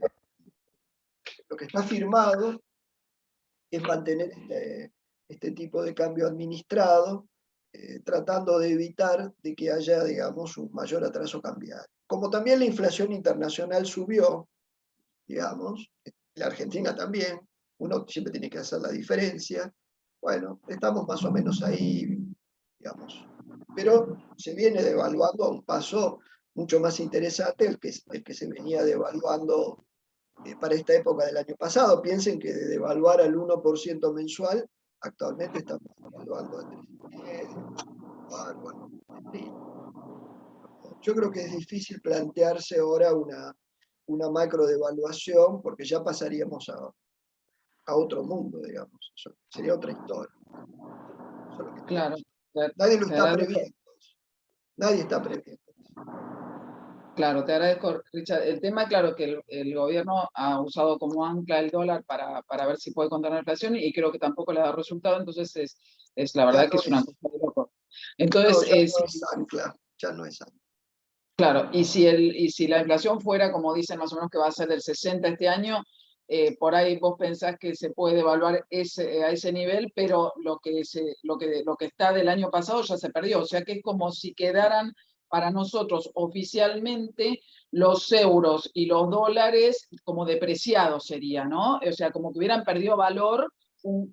está firmado es mantener este tipo de cambio administrado, tratando de evitar de que haya, digamos, un mayor atraso cambiario. Como también la inflación internacional subió, digamos, la Argentina también, uno siempre tiene que hacer la diferencia. Bueno, estamos más o menos ahí, digamos. Pero se viene devaluando a un paso mucho más interesante el que se venía devaluando para esta época del año pasado. Piensen que de devaluar al 1% mensual, actualmente estamos devaluando al 3%. Bueno, en fin. Yo creo que es difícil plantearse ahora una macro devaluación porque ya pasaríamos a otro mundo, digamos. Eso sería otra historia. Eso es lo que Claro. nadie lo está previendo. Nadie está previendo. Claro, te agradezco, Richard. El tema, claro, que el gobierno ha usado como ancla el dólar para ver si puede contener la inflación y creo que tampoco le da resultado, entonces es la verdad que es una cosa de loco. Entonces, ya no es ancla, ya no es ancla. Claro, y si la inflación fuera, como dicen más o menos que va a ser del 60 este año, por ahí vos pensás que se puede evaluar a ese nivel, pero lo que está del año pasado ya se perdió. O sea que es como si quedaran para nosotros oficialmente los euros y los dólares como depreciados sería, ¿no? O sea, como que hubieran perdido valor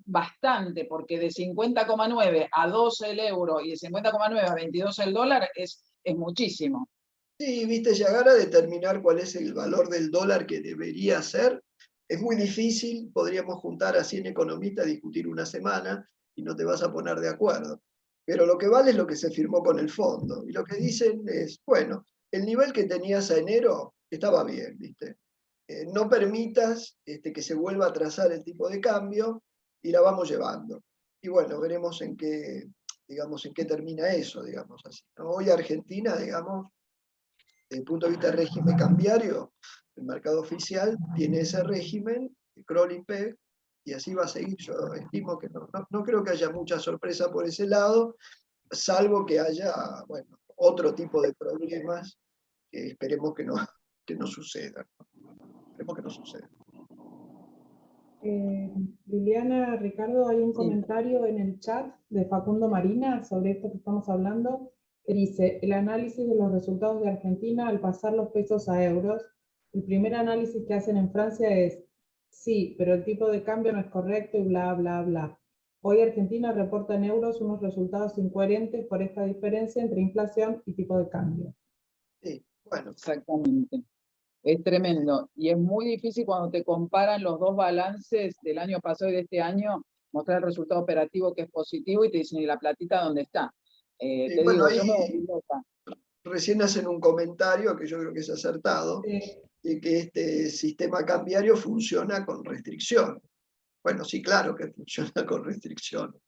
bastante, porque de 50,9 a 12 el euro y de 50,9 a 22 el dólar es es muchísimo. Sí, viste, llegar a determinar cuál es el valor del dólar que debería ser, es muy difícil, podríamos juntar a 100 economistas a discutir una semana y no te vas a poner de acuerdo. Pero lo que vale es lo que se firmó con el fondo. Y lo que dicen es, bueno, el nivel que tenías a enero estaba bien, viste. No permitas que se vuelva a trazar el tipo de cambio y la vamos llevando. Y bueno, veremos en qué, digamos, en qué termina eso, digamos así, ¿no? Hoy Argentina, digamos, desde el punto de vista del régimen cambiario, el mercado oficial tiene ese régimen, el crawling peg, y así va a seguir. Yo estimo que no creo que haya mucha sorpresa por ese lado, salvo que haya, bueno, otro tipo de problemas que esperemos que no sucedan. Esperemos que no suceda. Liliana, Ricardo, hay un Sí. comentario en el chat de Facundo Marina sobre esto que estamos hablando, que dice, el análisis de los resultados de Argentina al pasar los pesos a euros, el primer análisis que hacen en Francia es, sí, pero el tipo de cambio no es correcto y bla, bla, bla. Hoy Argentina reporta en euros unos resultados incoherentes por esta diferencia entre inflación y tipo de cambio. Sí, bueno. Exactamente. Es tremendo. Y es muy difícil cuando te comparan los dos balances del año pasado y de este año, mostrar el resultado operativo que es positivo y te dicen, ¿y la platita dónde está? Sí, Te bueno, digo, yo me volví ahí loca. recién hacen un comentario que yo creo que es acertado, de que este sistema cambiario funciona con restricción. Bueno, sí, claro que funciona con restricciones,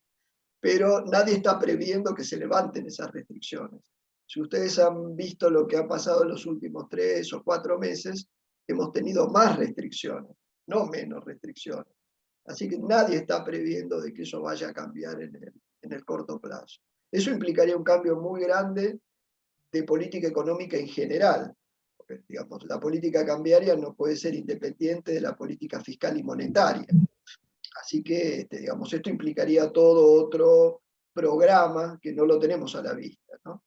pero nadie está previendo que se levanten esas restricciones. Si ustedes han visto lo que ha pasado en los últimos 3 o 4 meses, hemos tenido más restricciones, no menos restricciones. Así que nadie está previendo de que eso vaya a cambiar en el corto plazo. Eso implicaría un cambio muy grande de política económica en general. Porque, digamos, la política cambiaria no puede ser independiente de la política fiscal y monetaria. Así que, digamos, esto implicaría todo otro programa que no lo tenemos a la vista, ¿no?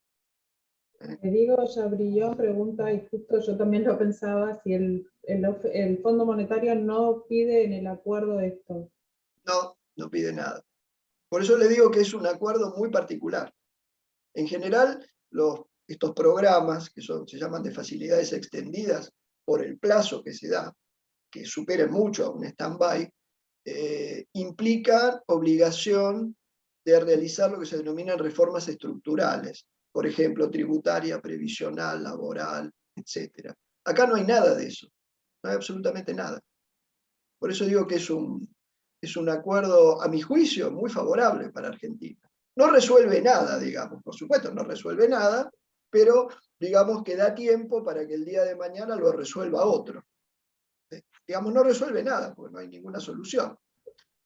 Diego Chabrillón pregunta, y justo yo también lo pensaba, si el Fondo Monetario no pide en el acuerdo esto. No, no pide nada. Por eso le digo que es un acuerdo muy particular. En general, estos programas, que se llaman de facilidades extendidas por el plazo que se da, que superen mucho a un stand-by, implican obligación de realizar lo que se denominan reformas estructurales, por ejemplo, tributaria, previsional, laboral, etc. Acá no hay nada de eso, no hay absolutamente nada. Por eso digo que es un acuerdo, a mi juicio, muy favorable para Argentina. No resuelve nada, digamos, por supuesto, no resuelve nada, pero digamos que da tiempo para que el día de mañana lo resuelva otro. Digamos, no resuelve nada, porque no hay ninguna solución.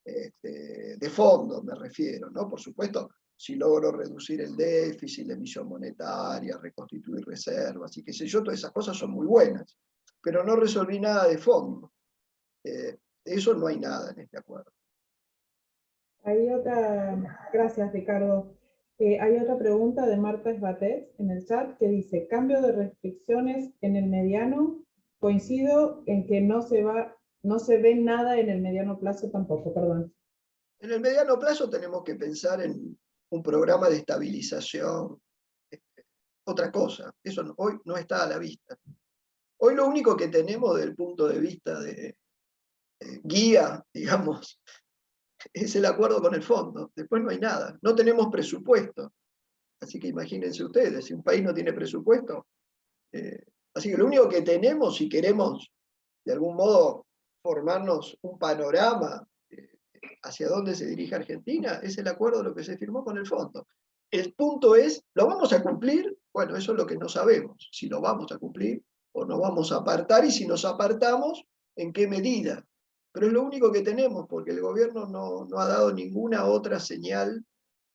De fondo me refiero, ¿no? Por supuesto, si logro reducir el déficit, la emisión monetaria, reconstituir reservas y qué sé yo, todas esas cosas son muy buenas, pero no resolví nada de fondo. De eso no hay nada en este acuerdo. Hay otra, gracias Ricardo. Hay otra pregunta de Marta Esbatet en el chat que dice, cambio de restricciones en el mediano, coincido en que no se ve nada en el mediano plazo tampoco, perdón. En el mediano plazo tenemos que pensar en un programa de estabilización, otra cosa, eso hoy no está a la vista. Hoy lo único que tenemos desde el punto de vista de guía, digamos, es el acuerdo con el fondo, después no hay nada, no tenemos presupuesto, así que imagínense ustedes, si un país no tiene presupuesto, así que lo único que tenemos, si queremos de algún modo formarnos un panorama hacia dónde se dirige Argentina, es el acuerdo de lo que se firmó con el fondo. El punto es, ¿lo vamos a cumplir? Bueno, eso es lo que no sabemos, si lo vamos a cumplir o nos vamos a apartar, y si nos apartamos, ¿en qué medida? Pero es lo único que tenemos, porque el gobierno no ha dado ninguna otra señal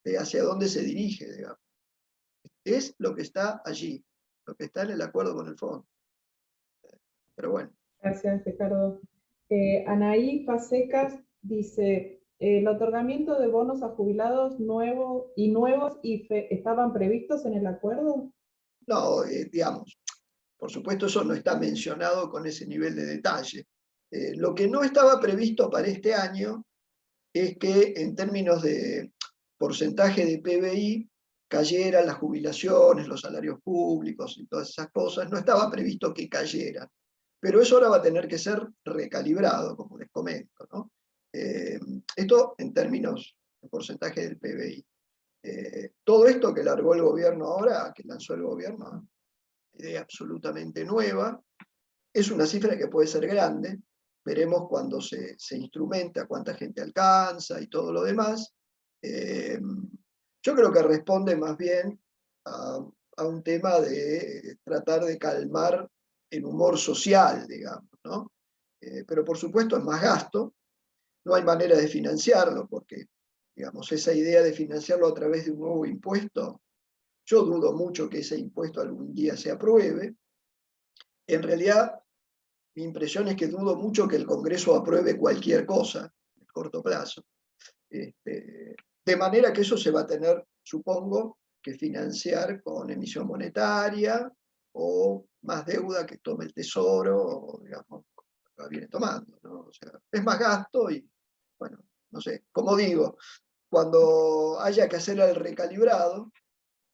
de hacia dónde se dirige, digamos. Es lo que está allí, lo que está en el acuerdo con el fondo. Pero bueno. Gracias, Ricardo. Anaí Pasecas dice, el otorgamiento de bonos a jubilados nuevos estaban previstos en el acuerdo. No, digamos, por supuesto eso no está mencionado con ese nivel de detalle. Lo que no estaba previsto para este año es que en términos de porcentaje de PBI, cayeran las jubilaciones, los salarios públicos y todas esas cosas. No estaba previsto que cayeran. Pero eso ahora va a tener que ser recalibrado, como les comento, ¿no? Esto en términos de porcentaje del PBI. Todo esto que largó el gobierno ahora, que lanzó el gobierno, idea absolutamente nueva, es una cifra que puede ser grande. Veremos cuando se instrumenta, cuánta gente alcanza y todo lo demás. Yo creo que responde más bien a un tema de tratar de calmar el humor social, digamos, ¿no? Pero por supuesto es más gasto, no hay manera de financiarlo, porque, digamos, esa idea de financiarlo a través de un nuevo impuesto, yo dudo mucho que ese impuesto algún día se apruebe. En realidad, mi impresión es que dudo mucho que el Congreso apruebe cualquier cosa en corto plazo. De manera que eso se va a tener, supongo, que financiar con emisión monetaria o más deuda que tome el Tesoro, o digamos, la viene tomando, ¿no? O sea, es más gasto y, bueno, no sé, como digo, cuando haya que hacer el recalibrado,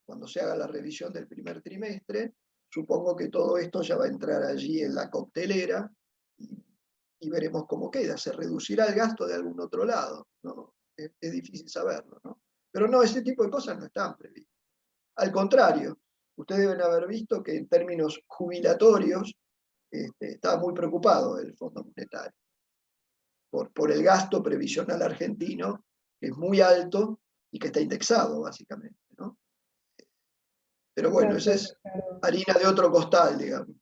cuando se haga la revisión del primer trimestre, supongo que todo esto ya va a entrar allí en la coctelera y veremos cómo queda. ¿Se reducirá el gasto de algún otro lado? ¿No? Es difícil saberlo, ¿no? Pero no, ese tipo de cosas no están previstas. Al contrario, ustedes deben haber visto que en términos jubilatorios estaba muy preocupado el Fondo Monetario por el gasto previsional argentino, que es muy alto y que está indexado, básicamente, ¿no? Pero bueno, esa Gracias, es Ricardo. harina de otro costal, digamos.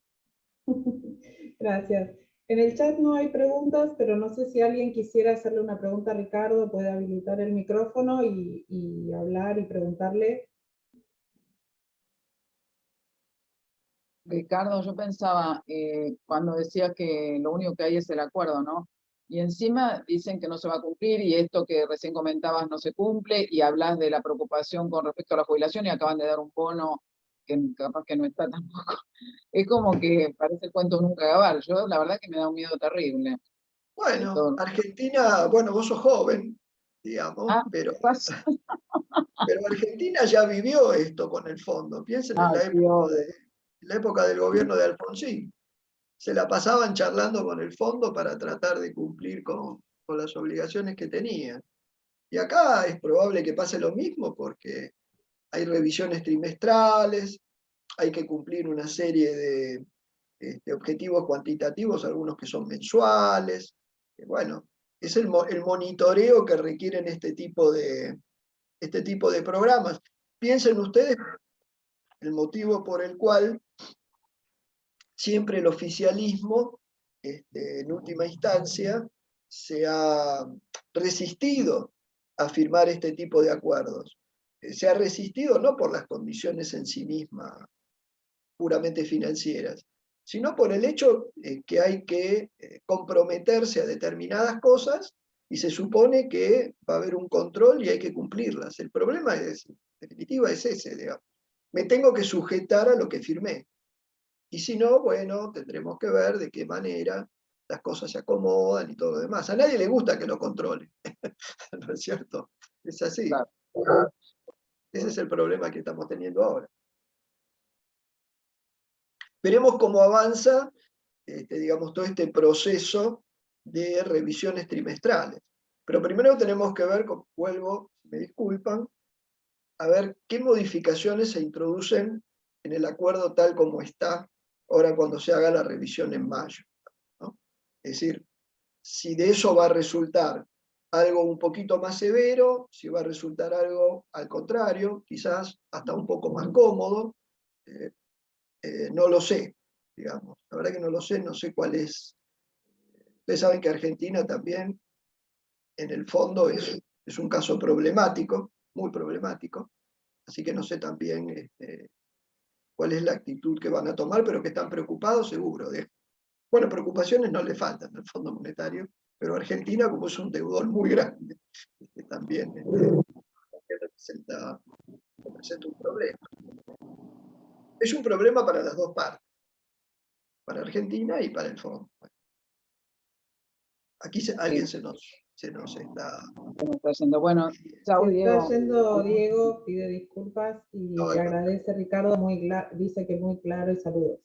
Gracias. En el chat no hay preguntas, pero no sé si alguien quisiera hacerle una pregunta a Ricardo, puede habilitar el micrófono y hablar y preguntarle. Ricardo, yo pensaba cuando decías que lo único que hay es el acuerdo, ¿no? Y encima dicen que no se va a cumplir y esto que recién comentabas no se cumple y hablas de la preocupación con respecto a la jubilación y acaban de dar un bono que capaz que no está tampoco. Es como que parece cuento nunca acabar. Yo la verdad que me da un miedo terrible. Bueno, Todo. Argentina, bueno, vos sos joven, digamos, Ah, ¿qué pasa? pero Argentina ya vivió esto con el fondo. Piensen en Ah, sí, obvio. la época del gobierno de Alfonsín. Se la pasaban charlando con el fondo para tratar de cumplir con las obligaciones que tenían. Y acá es probable que pase lo mismo porque hay revisiones trimestrales, hay que cumplir una serie de objetivos cuantitativos, algunos que son mensuales. Bueno, es el monitoreo que requieren este tipo de programas. Piensen ustedes el motivo por el cual siempre el oficialismo, en última instancia, se ha resistido a firmar este tipo de acuerdos. Se ha resistido no por las condiciones en sí mismas puramente financieras, sino por el hecho que hay que comprometerse a determinadas cosas y se supone que va a haber un control y hay que cumplirlas. El problema es, en definitiva, es ese, digamos. Me tengo que sujetar a lo que firmé. Y si no, bueno, tendremos que ver de qué manera las cosas se acomodan y todo lo demás. A nadie le gusta que lo controle, ¿no es cierto? Es así. Claro. Ese es el problema que estamos teniendo ahora. Veremos cómo avanza, digamos, todo este proceso de revisiones trimestrales. Pero primero tenemos que ver, vuelvo, si me disculpan, a ver qué modificaciones se introducen en el acuerdo tal como está ahora cuando se haga la revisión en mayo, ¿no? Es decir, si de eso va a resultar algo un poquito más severo, si va a resultar algo al contrario, quizás hasta un poco más cómodo, no lo sé, digamos. La verdad que no lo sé, no sé cuál es. Ustedes saben que Argentina también, en el fondo, es un caso problemático, muy problemático, así que no sé también cuál es la actitud que van a tomar, pero que están preocupados seguro. Bueno, preocupaciones no le faltan al Fondo Monetario, pero Argentina, como es un deudor muy grande, también representa un problema. Es un problema para las dos partes, para Argentina y para el Fondo. Aquí alguien se nos se nos está... Está yendo. Bueno, chau, Se Diego. está yendo Diego, pide disculpas y No, te agradece Ricardo, dice que muy claro y saludos.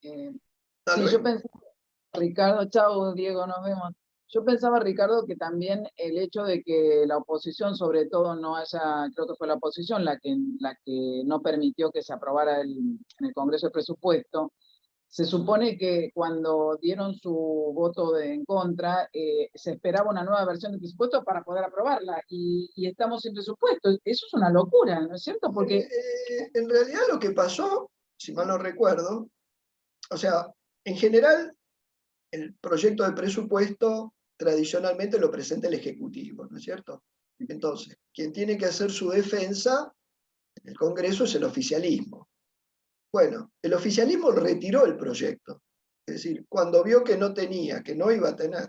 hasta Sí, yo luego. pensaba, Ricardo, chau, Diego, nos vemos. Yo pensaba, Ricardo, que también el hecho de que la oposición, sobre todo, no haya, creo que fue la oposición la que no permitió que se aprobara en el Congreso el presupuesto. Se supone que cuando dieron su voto en contra, se esperaba una nueva versión del presupuesto para poder aprobarla, y estamos sin presupuesto. Eso es una locura, ¿no es cierto? Porque En realidad lo que pasó, si mal no recuerdo, o sea, en general, el proyecto de presupuesto tradicionalmente lo presenta el Ejecutivo, ¿no es cierto? Entonces, quien tiene que hacer su defensa en el Congreso es el oficialismo. Bueno, el oficialismo retiró el proyecto. Es decir, cuando vio que no iba a tener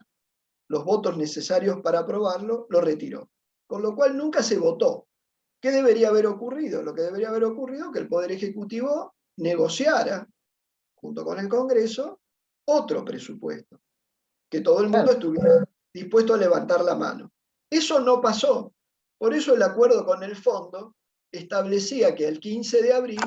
los votos necesarios para aprobarlo, lo retiró. Con lo cual nunca se votó. ¿Qué debería haber ocurrido? Lo que debería haber ocurrido es que el Poder Ejecutivo negociara, junto con el Congreso, otro presupuesto, que todo el mundo estuviera dispuesto a levantar la mano. Eso no pasó. Por eso el acuerdo con el fondo establecía que el 15 de abril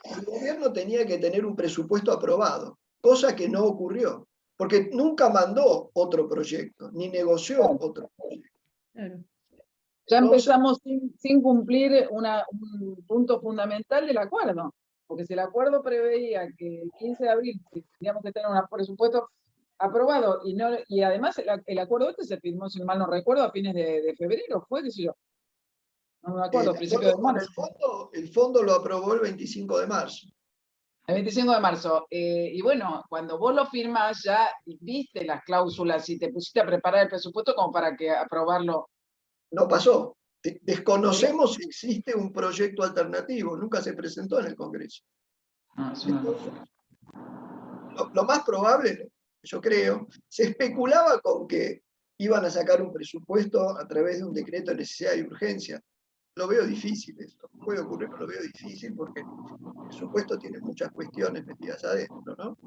el gobierno tenía que tener un presupuesto aprobado, cosa que no ocurrió, porque nunca mandó otro proyecto, ni negoció otro proyecto. Claro. ya Entonces, empezamos sin cumplir un punto fundamental del acuerdo, porque si el acuerdo preveía que el 15 de abril teníamos que tener un presupuesto aprobado, y además el acuerdo este se firmó, si mal no recuerdo, a fines de febrero, fue, qué sé yo, no me acuerdo, el principio de acuerdo con marzo. el fondo lo aprobó el 25 de marzo. El 25 de marzo. Y bueno, cuando vos lo firmás ya viste las cláusulas y te pusiste a preparar el presupuesto como para que aprobarlo. No pasó. Desconocemos si existe un proyecto alternativo, nunca se presentó en el Congreso. No, es una locura. Lo más probable, yo creo, se especulaba con que iban a sacar un presupuesto a través de un decreto de necesidad y urgencia. Lo veo difícil esto. Puede ocurrir, pero lo veo difícil porque el presupuesto tiene muchas cuestiones metidas adentro, ¿no?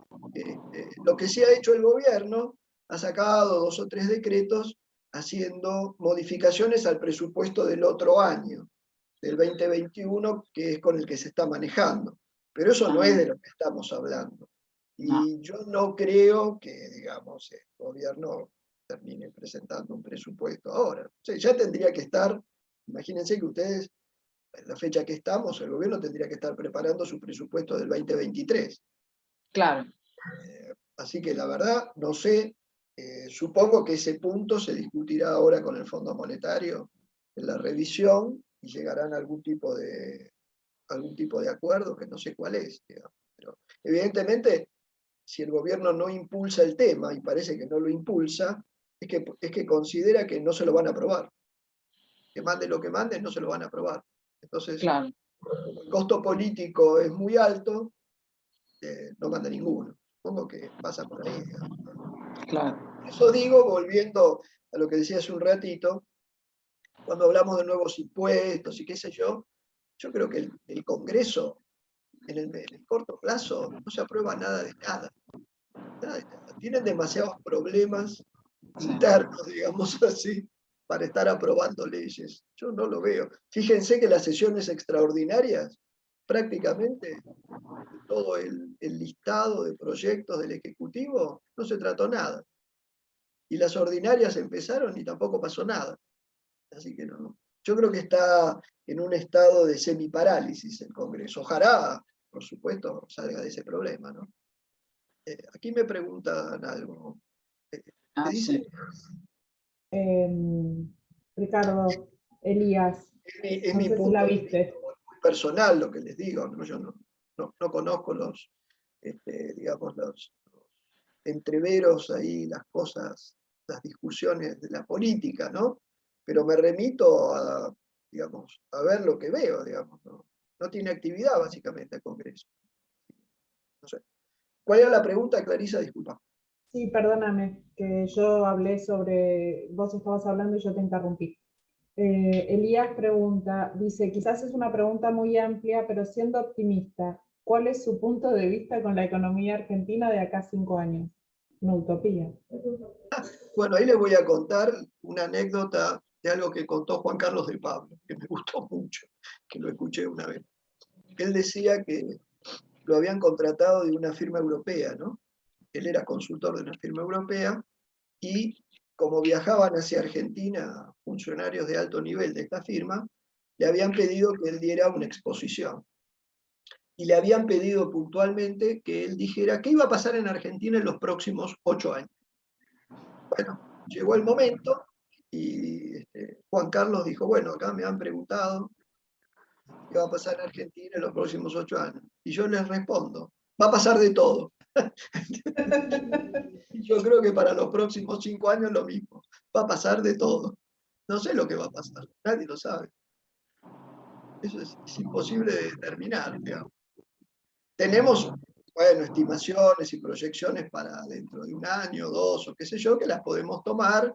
Lo que sí ha hecho el gobierno, ha sacado 2 o 3 decretos haciendo modificaciones al presupuesto del otro año, del 2021, que es con el que se está manejando. Pero eso no es de lo que estamos hablando. Y yo no creo que, digamos, el gobierno termine presentando un presupuesto ahora. O sea, ya tendría que estar, imagínense que ustedes, en la fecha que estamos, el gobierno tendría que estar preparando su presupuesto del 2023. Claro. Así que la verdad, no sé, supongo que ese punto se discutirá ahora con el Fondo Monetario en la revisión y llegarán a algún tipo de acuerdo, que no sé cuál es, digamos. Pero evidentemente, si el gobierno no impulsa el tema, y parece que no lo impulsa, es que considera que no se lo van a aprobar. Que mande lo que mande, no se lo van a aprobar. Entonces, Claro. como el costo político es muy alto, no manda ninguno. Supongo que pasa por ahí, digamos. Claro. Eso digo, volviendo a lo que decía hace un ratito, cuando hablamos de nuevos impuestos y qué sé yo creo que el Congreso en el corto plazo no se aprueba nada de nada. Tienen demasiados problemas internos, digamos así, para estar aprobando leyes. Yo no lo veo. Fíjense que las sesiones extraordinarias, prácticamente todo el listado de proyectos del Ejecutivo, no se trató nada. Y las ordinarias empezaron y tampoco pasó nada. Así que no. Yo creo que está en un estado de semiparálisis el Congreso. Ojalá, por supuesto, salga de ese problema, ¿no? Aquí me preguntan algo. ¿Qué dice? Ricardo, Elías, Es no mi sé si la punto de viste. vista muy personal lo que les digo, ¿no? Yo no conozco digamos, los entreveros ahí, las cosas, las discusiones de la política, ¿no? Pero me remito a, digamos, a ver lo que veo, digamos, ¿no? No tiene actividad básicamente el Congreso. No sé. ¿Cuál era la pregunta, Clarisa? Disculpa. Sí, perdóname, que yo hablé sobre, vos estabas hablando y yo te interrumpí. Elías pregunta, dice, quizás es una pregunta muy amplia, pero siendo optimista, ¿cuál es su punto de vista con la economía argentina de acá a 5 años? una utopía. Bueno, ahí les voy a contar una anécdota de algo que contó Juan Carlos de Pablo, que me gustó mucho, que lo escuché una vez. Él decía que lo habían contratado de una firma europea, ¿no? Él era consultor de una firma europea y como viajaban hacia Argentina funcionarios de alto nivel de esta firma, le habían pedido que él diera una exposición. Y le habían pedido puntualmente que él dijera qué iba a pasar en Argentina en los próximos 8 años. Bueno, llegó el momento y Juan Carlos dijo, bueno, acá me han preguntado qué va a pasar en Argentina en los próximos 8 años. Y yo les respondo, va a pasar de todo. Y yo creo que para los próximos 5 años lo mismo, va a pasar de todo. No sé lo que va a pasar, nadie lo sabe. Eso es imposible de determinar, digamos. Tenemos, bueno, estimaciones y proyecciones para dentro de 1 año, 2, o qué sé yo, que las podemos tomar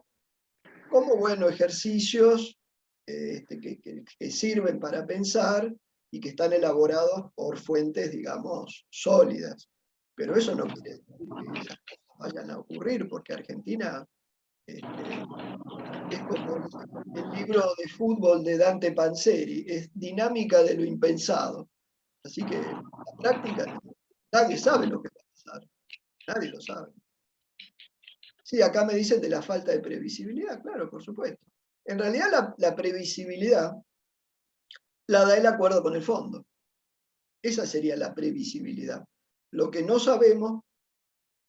como, bueno, ejercicios que sirven para pensar y que están elaborados por fuentes, digamos, sólidas. Pero eso no quiere decir que esas cosas vayan a ocurrir, porque Argentina es como el libro de fútbol de Dante Panzeri, es dinámica de lo impensado. Así que en la práctica nadie sabe lo que va a pasar, nadie lo sabe. Sí, acá me dicen de la falta de previsibilidad, claro, por supuesto. En realidad la previsibilidad la da el acuerdo con el fondo. Esa sería la previsibilidad. Lo que no sabemos,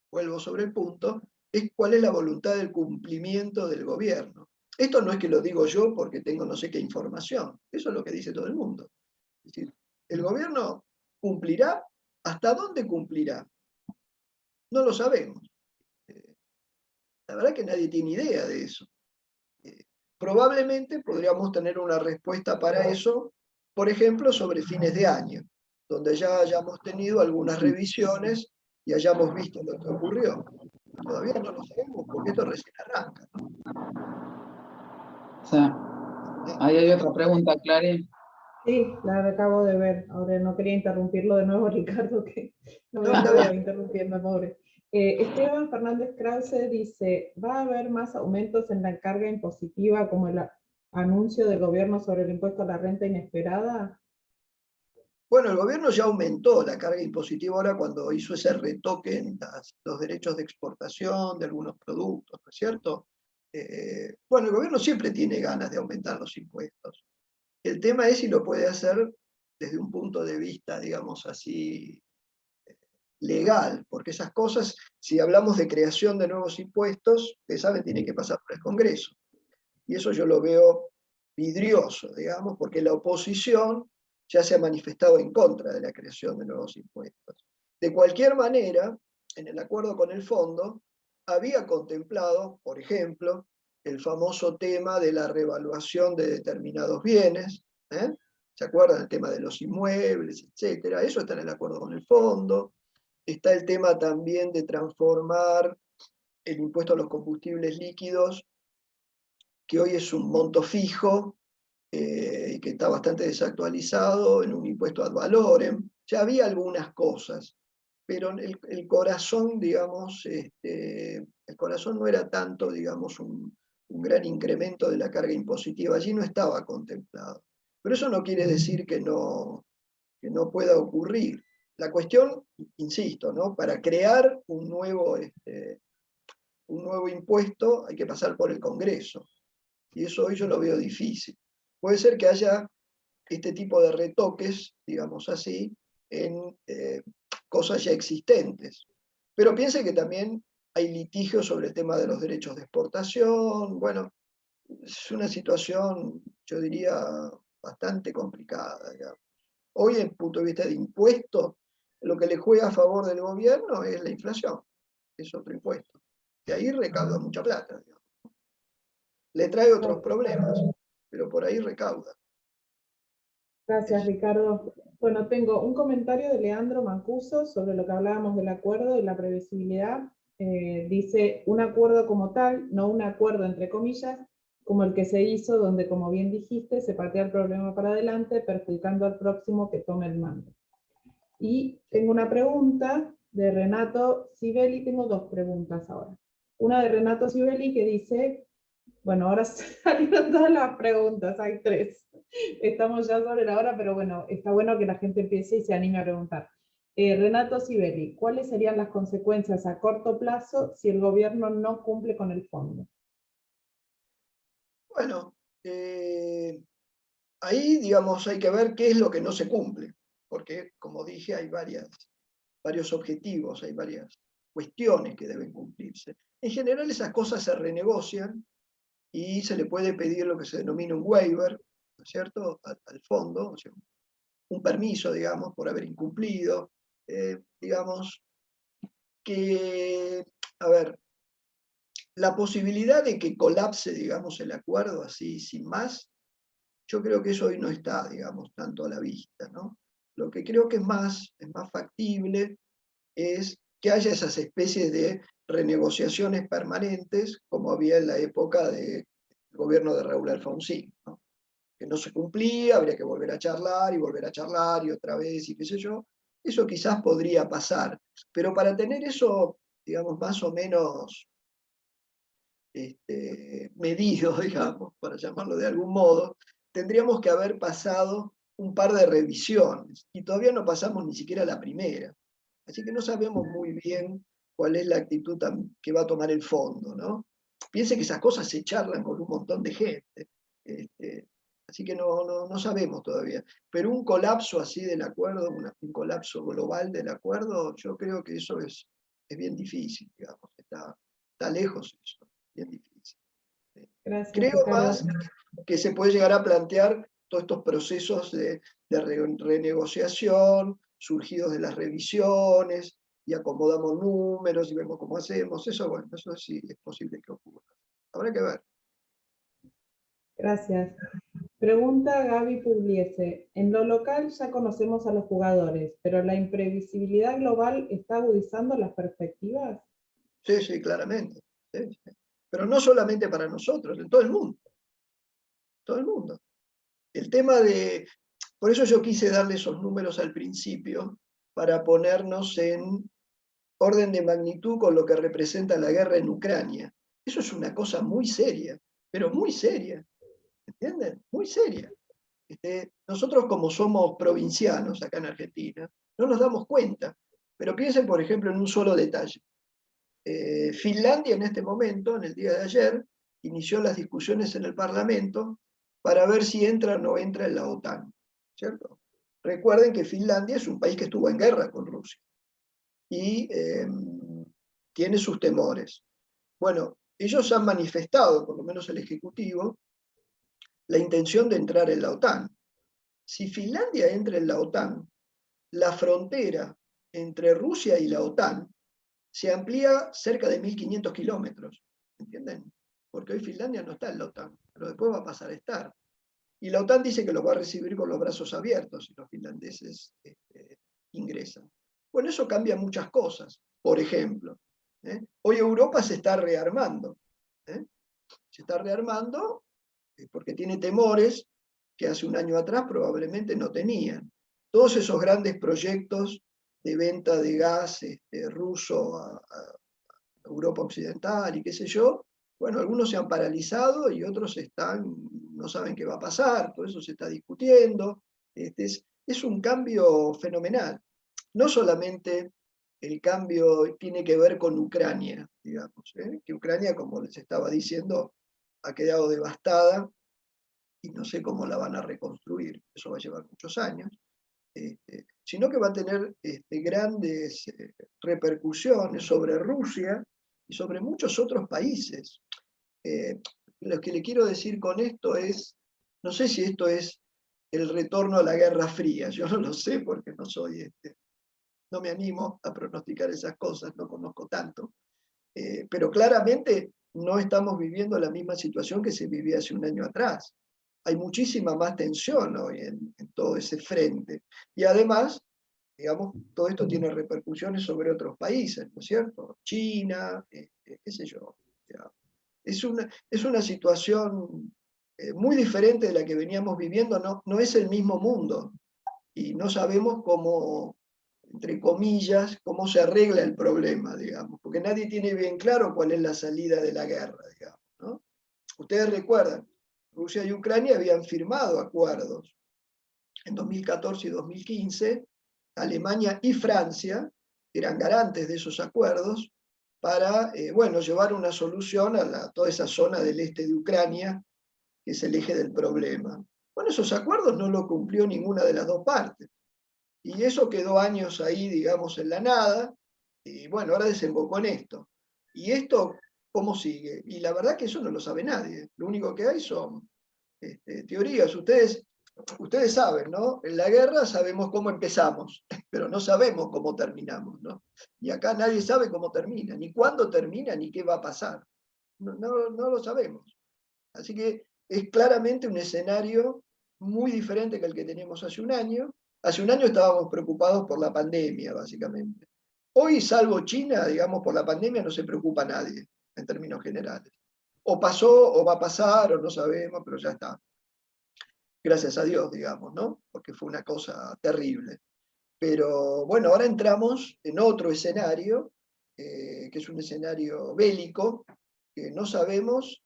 vuelvo sobre el punto, es cuál es la voluntad del cumplimiento del gobierno. Esto no es que lo digo yo porque tengo no sé qué información, eso es lo que dice todo el mundo. Es decir, el gobierno cumplirá, ¿hasta dónde cumplirá? No lo sabemos. La verdad que nadie tiene idea de eso. Probablemente podríamos tener una respuesta para eso, por ejemplo, sobre fines de año, donde ya hayamos tenido algunas revisiones y hayamos visto lo que ocurrió. Todavía no lo sabemos porque esto recién arranca, ¿no? Sí. Ahí hay otra pregunta, Clary. Sí, la acabo de ver. Ahora no quería interrumpirlo de nuevo, Ricardo, que no me No, está estaba bien. interrumpiendo, pobre. Esteban Fernández Krause dice, ¿va a haber más aumentos en la carga impositiva como el anuncio del gobierno sobre el impuesto a la renta inesperada? Bueno, el gobierno ya aumentó la carga impositiva ahora cuando hizo ese retoque en los derechos de exportación de algunos productos, ¿no es cierto? Bueno, el gobierno siempre tiene ganas de aumentar los impuestos. El tema es si lo puede hacer desde un punto de vista, digamos así, legal, porque esas cosas, si hablamos de creación de nuevos impuestos, ustedes saben, tiene que pasar por el Congreso. Y eso yo lo veo vidrioso, digamos, porque la oposición ya se ha manifestado en contra de la creación de nuevos impuestos. De cualquier manera, en el acuerdo con el fondo, había contemplado, por ejemplo, el famoso tema de la revaluación de determinados bienes, ¿eh? ¿Se acuerdan? El tema de los inmuebles, etcétera. Eso está en el acuerdo con el fondo. Está el tema también de transformar el impuesto a los combustibles líquidos, que hoy es un monto fijo, y que está bastante desactualizado, en un impuesto ad valorem. Ya había algunas cosas, pero el corazón, digamos, el corazón no era tanto, digamos, un gran incremento de la carga impositiva, allí no estaba contemplado. Pero eso no quiere decir que no pueda ocurrir. La cuestión, insisto, ¿no? Para crear un nuevo impuesto hay que pasar por el Congreso, y eso hoy yo lo veo difícil. Puede ser que haya este tipo de retoques, digamos así, en cosas ya existentes. Pero piense que también hay litigios sobre el tema de los derechos de exportación. Bueno, es una situación, yo diría, bastante complicada, digamos. Hoy, desde el punto de vista de impuestos, lo que le juega a favor del gobierno es la inflación, es otro impuesto. De ahí recauda mucha plata, digamos. Le trae otros problemas, pero por ahí recauda. Gracias, Ricardo. Bueno, tengo un comentario de Leandro Mancuso sobre lo que hablábamos del acuerdo y la previsibilidad. Dice, un acuerdo como tal, no un acuerdo entre comillas, como el que se hizo, donde, como bien dijiste, se patea el problema para adelante, perjudicando al próximo que tome el mando. Y tengo una pregunta de Renato Sibeli. Tengo dos preguntas ahora. Una de Renato Sibeli que dice, bueno, ahora salieron todas las preguntas, hay tres. Estamos ya sobre la hora, pero bueno, está bueno que la gente empiece y se anime a preguntar. Renato Sibeli, ¿cuáles serían las consecuencias a corto plazo si el gobierno no cumple con el fondo? Bueno, ahí, digamos, hay que ver qué es lo que no se cumple, porque, como dije, hay varios objetivos, hay varias cuestiones que deben cumplirse. En general, esas cosas se renegocian y se le puede pedir lo que se denomina un waiver, ¿no es cierto?, al fondo, o sea, un permiso, digamos, por haber incumplido, digamos, que, a ver, la posibilidad de que colapse, digamos, el acuerdo así, sin más, yo creo que eso hoy no está, digamos, tanto a la vista, ¿no? Lo que creo que es más factible es que haya esas especies de renegociaciones permanentes, como había en la época del gobierno de Raúl Alfonsín, ¿no? Que no se cumplía, habría que volver a charlar y otra vez y qué sé yo. Eso quizás podría pasar, pero para tener eso, digamos, más o menos medido, digamos, para llamarlo de algún modo, tendríamos que haber pasado un par de revisiones, y todavía no pasamos ni siquiera la primera. Así que no sabemos muy bien cuál es la actitud que va a tomar el fondo, ¿no? Piense que esas cosas se charlan con un montón de gente. Así que no sabemos todavía. Pero un colapso así del acuerdo, un colapso global del acuerdo, yo creo que eso es bien difícil, digamos. Está lejos eso, bien difícil. Gracias, Creo Ricardo. más que se puede llegar a plantear todos estos procesos de renegociación, surgidos de las revisiones, y acomodamos números y vemos cómo hacemos. Eso, bueno, eso sí es posible que ocurra. Habrá que ver. Gracias. Pregunta Gaby Pugliese. En lo local ya conocemos a los jugadores, pero ¿la imprevisibilidad global está agudizando las perspectivas? Sí, sí, claramente. Sí, sí. Pero no solamente para nosotros, en todo el mundo. Todo el mundo. El tema de... Por eso yo quise darle esos números al principio, para ponernos en orden de magnitud con lo que representa la guerra en Ucrania. Eso es una cosa muy seria, pero muy seria. ¿Entienden? Muy seria. Nosotros, como somos provincianos acá en Argentina, no nos damos cuenta. Pero piensen, por ejemplo, en un solo detalle. Finlandia en este momento, en el día de ayer, inició las discusiones en el Parlamento para ver si entra o no entra en la OTAN, ¿cierto? Recuerden que Finlandia es un país que estuvo en guerra con Rusia y tiene sus temores. Bueno, ellos han manifestado, por lo menos el Ejecutivo, la intención de entrar en la OTAN. Si Finlandia entra en la OTAN, la frontera entre Rusia y la OTAN se amplía cerca de 1.500 kilómetros, ¿entienden? Porque hoy Finlandia no está en la OTAN, pero después va a pasar a estar. Y la OTAN dice que los va a recibir con los brazos abiertos si los finlandeses ingresan. Bueno, eso cambia muchas cosas. Por ejemplo, hoy Europa se está rearmando. Se está rearmando porque tiene temores que hace un año atrás probablemente no tenían. Todos esos grandes proyectos de venta de gas ruso a Europa Occidental y qué sé yo, bueno, algunos se han paralizado y otros no saben qué va a pasar, todo eso se está discutiendo. Es un cambio fenomenal. No solamente el cambio tiene que ver con Ucrania, digamos, que Ucrania, como les estaba diciendo, ha quedado devastada y no sé cómo la van a reconstruir, eso va a llevar muchos años, sino que va a tener grandes repercusiones sobre Rusia y sobre muchos otros países. Lo que le quiero decir con esto es, no sé si esto es el retorno a la Guerra Fría, yo no lo sé porque no me animo a pronosticar esas cosas, no conozco tanto, pero claramente no estamos viviendo la misma situación que se vivía hace un año atrás. Hay muchísima más tensión hoy en todo ese frente. Y además, digamos, todo esto tiene repercusiones sobre otros países, ¿no es cierto? China, qué sé yo. Es una situación muy diferente de la que veníamos viviendo, no es el mismo mundo. Y no sabemos cómo entre comillas, cómo se arregla el problema, digamos, porque nadie tiene bien claro cuál es la salida de la guerra, digamos, ¿no? Ustedes recuerdan, Rusia y Ucrania habían firmado acuerdos en 2014 y 2015, Alemania y Francia eran garantes de esos acuerdos para, bueno, llevar una solución a toda esa zona del este de Ucrania, que es el eje del problema. Bueno, esos acuerdos no lo cumplió ninguna de las dos partes. Y eso quedó años ahí, digamos, en la nada, y bueno, ahora desembocó en esto. ¿Y esto cómo sigue? Y la verdad que eso no lo sabe nadie. Lo único que hay son teorías. Ustedes saben, ¿no? En la guerra sabemos cómo empezamos, pero no sabemos cómo terminamos, ¿no? Y acá nadie sabe cómo termina, ni cuándo termina, ni qué va a pasar. No lo sabemos. Así que es claramente un escenario muy diferente que el que teníamos hace un año. Hace un año estábamos preocupados por la pandemia, básicamente. Hoy, salvo China, digamos, por la pandemia no se preocupa nadie, en términos generales. O pasó, o va a pasar, o no sabemos, pero ya está. Gracias a Dios, digamos, ¿no? Porque fue una cosa terrible. Pero bueno, ahora entramos en otro escenario, que es un escenario bélico, que no sabemos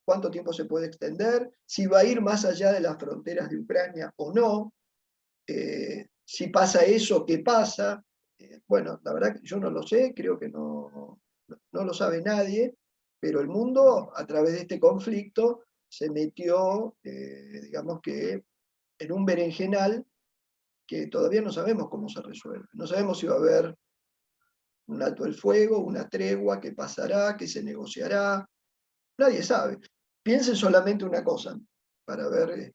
cuánto tiempo se puede extender, si va a ir más allá de las fronteras de Ucrania o no, si pasa eso, ¿qué pasa? Bueno, la verdad que yo no lo sé, creo que no lo sabe nadie, pero el mundo a través de este conflicto se metió, digamos que, en un berenjenal que todavía no sabemos cómo se resuelve. No sabemos si va a haber un alto el fuego, una tregua, qué pasará, qué se negociará. Nadie sabe. Piensen solamente una cosa, para ver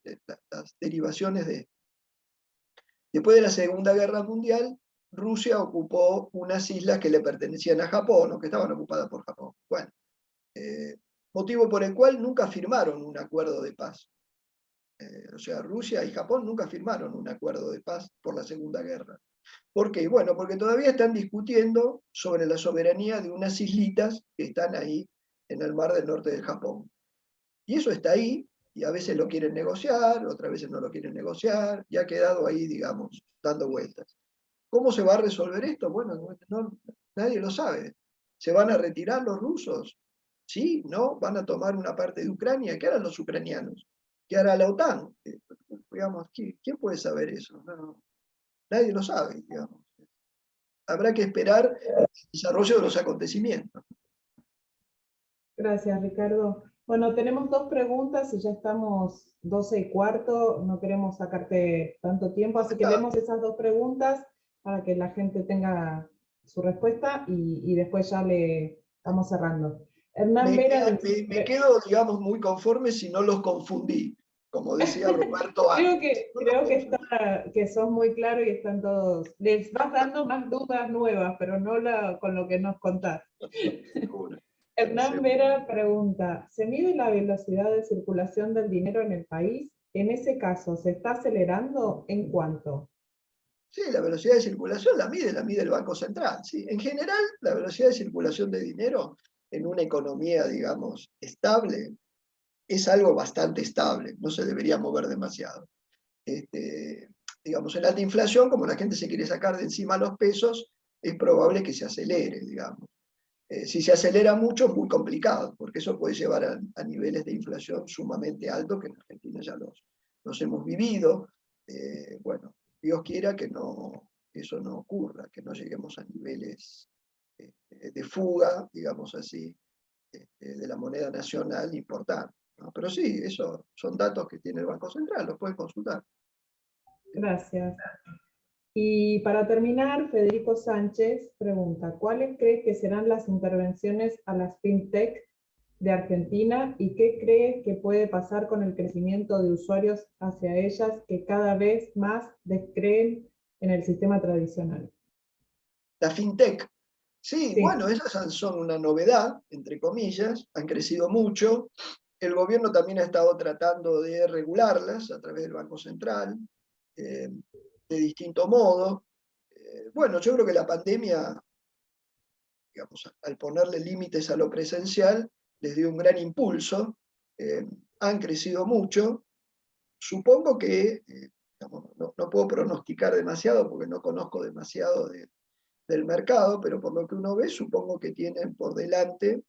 las derivaciones de... Después de la Segunda Guerra Mundial, Rusia ocupó unas islas que le pertenecían a Japón, o que estaban ocupadas por Japón. Bueno, motivo por el cual nunca firmaron un acuerdo de paz. O sea, Rusia y Japón nunca firmaron un acuerdo de paz por la Segunda Guerra. ¿Por qué? Bueno, porque todavía están discutiendo sobre la soberanía de unas islitas que están ahí en el mar del norte del Japón. Y eso está ahí, y a veces lo quieren negociar, otras veces no lo quieren negociar, y ha quedado ahí, digamos, dando vueltas. ¿Cómo se va a resolver esto? Bueno, nadie lo sabe. ¿Se van a retirar los rusos? ¿Sí? ¿No? ¿Van a tomar una parte de Ucrania? ¿Qué harán los ucranianos? ¿Qué hará la OTAN? Digamos, ¿quién puede saber eso? No, nadie lo sabe, digamos. Habrá que esperar el desarrollo de los acontecimientos. Gracias, Ricardo. Bueno, tenemos dos preguntas y ya estamos 12:15, no queremos sacarte tanto tiempo, así que leemos esas dos preguntas para que la gente tenga su respuesta y después ya le estamos cerrando. Hernán Vera me quedo, digamos, muy conforme si no los confundí, como decía Roberto antes. Creo que sos muy claro y están todos. Les vas dando más dudas nuevas, pero no con lo que nos contás. Seguro. Hernán Vera pregunta, ¿se mide la velocidad de circulación del dinero en el país? En ese caso, ¿se está acelerando? ¿En cuánto? Sí, la velocidad de circulación la mide el Banco Central. ¿Sí? En general, la velocidad de circulación de dinero en una economía, digamos, estable, es algo bastante estable, no se debería mover demasiado. Digamos, en alta inflación, como la gente se quiere sacar de encima los pesos, es probable que se acelere, digamos. Si se acelera mucho, es muy complicado, porque eso puede llevar a niveles de inflación sumamente altos, que en Argentina ya los hemos vivido. Bueno, Dios quiera que eso no ocurra, que no lleguemos a niveles de fuga, digamos así, de la moneda nacional importante, ¿no? Pero sí, eso son datos que tiene el Banco Central, los pueden consultar. Gracias. Y para terminar, Federico Sánchez pregunta, ¿cuáles cree que serán las intervenciones a las fintech de Argentina y qué cree que puede pasar con el crecimiento de usuarios hacia ellas que cada vez más descreen en el sistema tradicional? La fintech. Sí, Sí. bueno, esas son una novedad, entre comillas, han crecido mucho. El gobierno también ha estado tratando de regularlas a través del Banco Central, de distinto modo. Bueno, yo creo que la pandemia, digamos, al ponerle límites a lo presencial, les dio un gran impulso, han crecido mucho. Supongo que no puedo pronosticar demasiado porque no conozco demasiado del mercado, pero por lo que uno ve, supongo que tienen por delante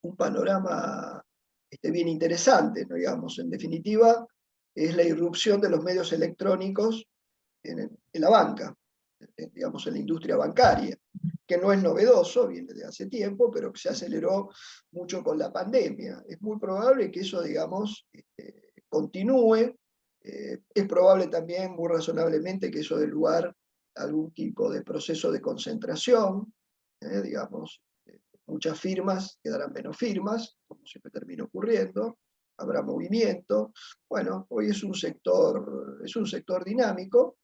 un panorama bien interesante, ¿no? Digamos, en definitiva, es la irrupción de los medios electrónicos en la banca, digamos, en la industria bancaria, que no es novedoso, viene de hace tiempo, pero que se aceleró mucho con la pandemia. Es muy probable que eso, digamos, continúe. Es probable también, muy razonablemente, que eso dé lugar a algún tipo de proceso de concentración, digamos, muchas firmas quedarán menos firmas, como siempre termina ocurriendo, habrá movimiento. Bueno, hoy es un sector dinámico,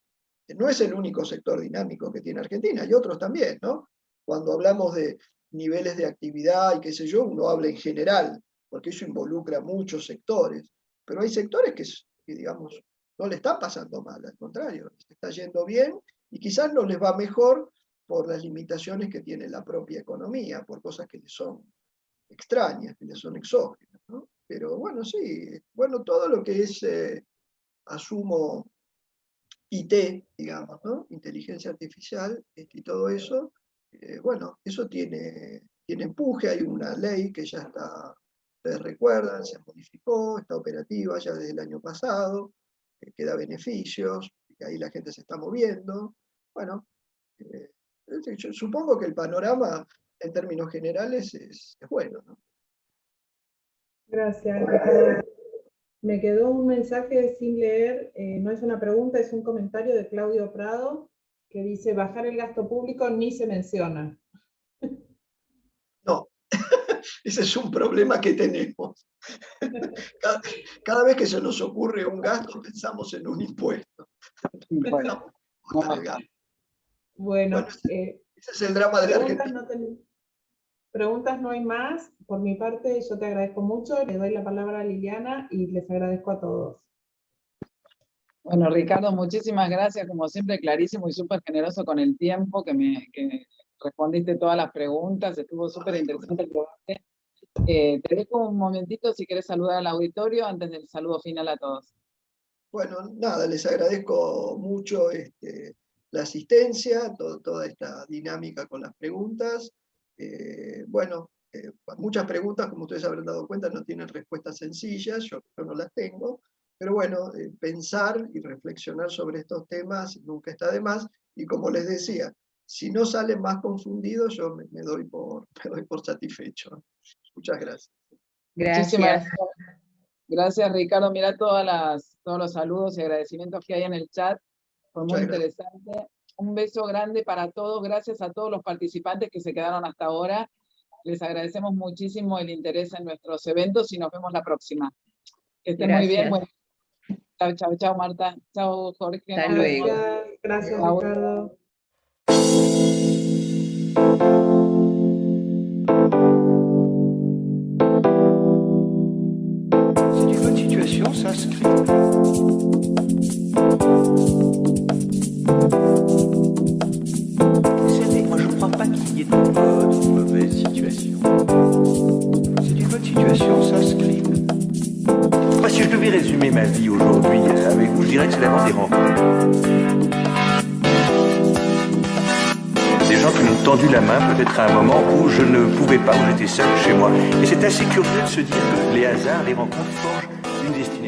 no es el único sector dinámico que tiene Argentina, hay otros también, ¿no? Cuando hablamos de niveles de actividad y qué sé yo, uno habla en general, porque eso involucra muchos sectores, pero hay sectores que digamos, no le están pasando mal, al contrario, les está yendo bien y quizás no les va mejor por las limitaciones que tiene la propia economía, por cosas que les son extrañas, que les son exógenas, ¿no? Pero bueno, sí, bueno, todo lo que es, asumo, IT, digamos, ¿no? Inteligencia artificial y todo eso, bueno, eso tiene empuje, hay una ley que ya está, ustedes recuerdan, se modificó, está operativa ya desde el año pasado, que da beneficios, que ahí la gente se está moviendo. Bueno, yo supongo que el panorama en términos generales es bueno, ¿no? Gracias, Ricardo. Me quedó un mensaje sin leer, no es una pregunta, es un comentario de Claudio Prado, que dice, bajar el gasto público ni se menciona. No, ese es un problema que tenemos. Cada vez que se nos ocurre un gasto, pensamos en un impuesto. Bueno, ese es el drama de la Argentina. Preguntas no hay más. Por mi parte, yo te agradezco mucho. Le doy la palabra a Liliana y les agradezco a todos. Bueno, Ricardo, muchísimas gracias. Como siempre, clarísimo y súper generoso con el tiempo, que respondiste todas las preguntas. Estuvo súper interesante el debate. Te dejo un momentito si querés saludar al auditorio antes del saludo final a todos. Bueno, nada, les agradezco mucho la asistencia, toda esta dinámica con las preguntas. Bueno, muchas preguntas, como ustedes habrán dado cuenta, no tienen respuestas sencillas, yo no las tengo, pero bueno, pensar y reflexionar sobre estos temas nunca está de más, y como les decía, si no salen más confundidos, yo me doy por satisfecho. Muchas gracias. Gracias. Gracias, Ricardo. Mirá todos los saludos y agradecimientos que hay en el chat. Fue muy interesante. Un beso grande para todos. Gracias a todos los participantes que se quedaron hasta ahora. Les agradecemos muchísimo el interés en nuestros eventos y nos vemos la próxima. Que estén muy bien. Bueno, chao, Marta. Chao, Jorge. Hasta luego. Gracias, Ricardo. S'inscrit. Vous savez, moi je ne crois pas qu'il y ait de bonne ou de mauvaise situation. C'est une bonne situation, s'inscrit. Moi, si je devais résumer ma vie aujourd'hui avec vous, je dirais que c'est d'avoir des rencontres. Des gens qui m'ont tendu la main peut-être à un moment où je ne pouvais pas, où j'étais seul chez moi. Et c'est assez curieux de se dire que les hasards, les rencontres forgent une destinée.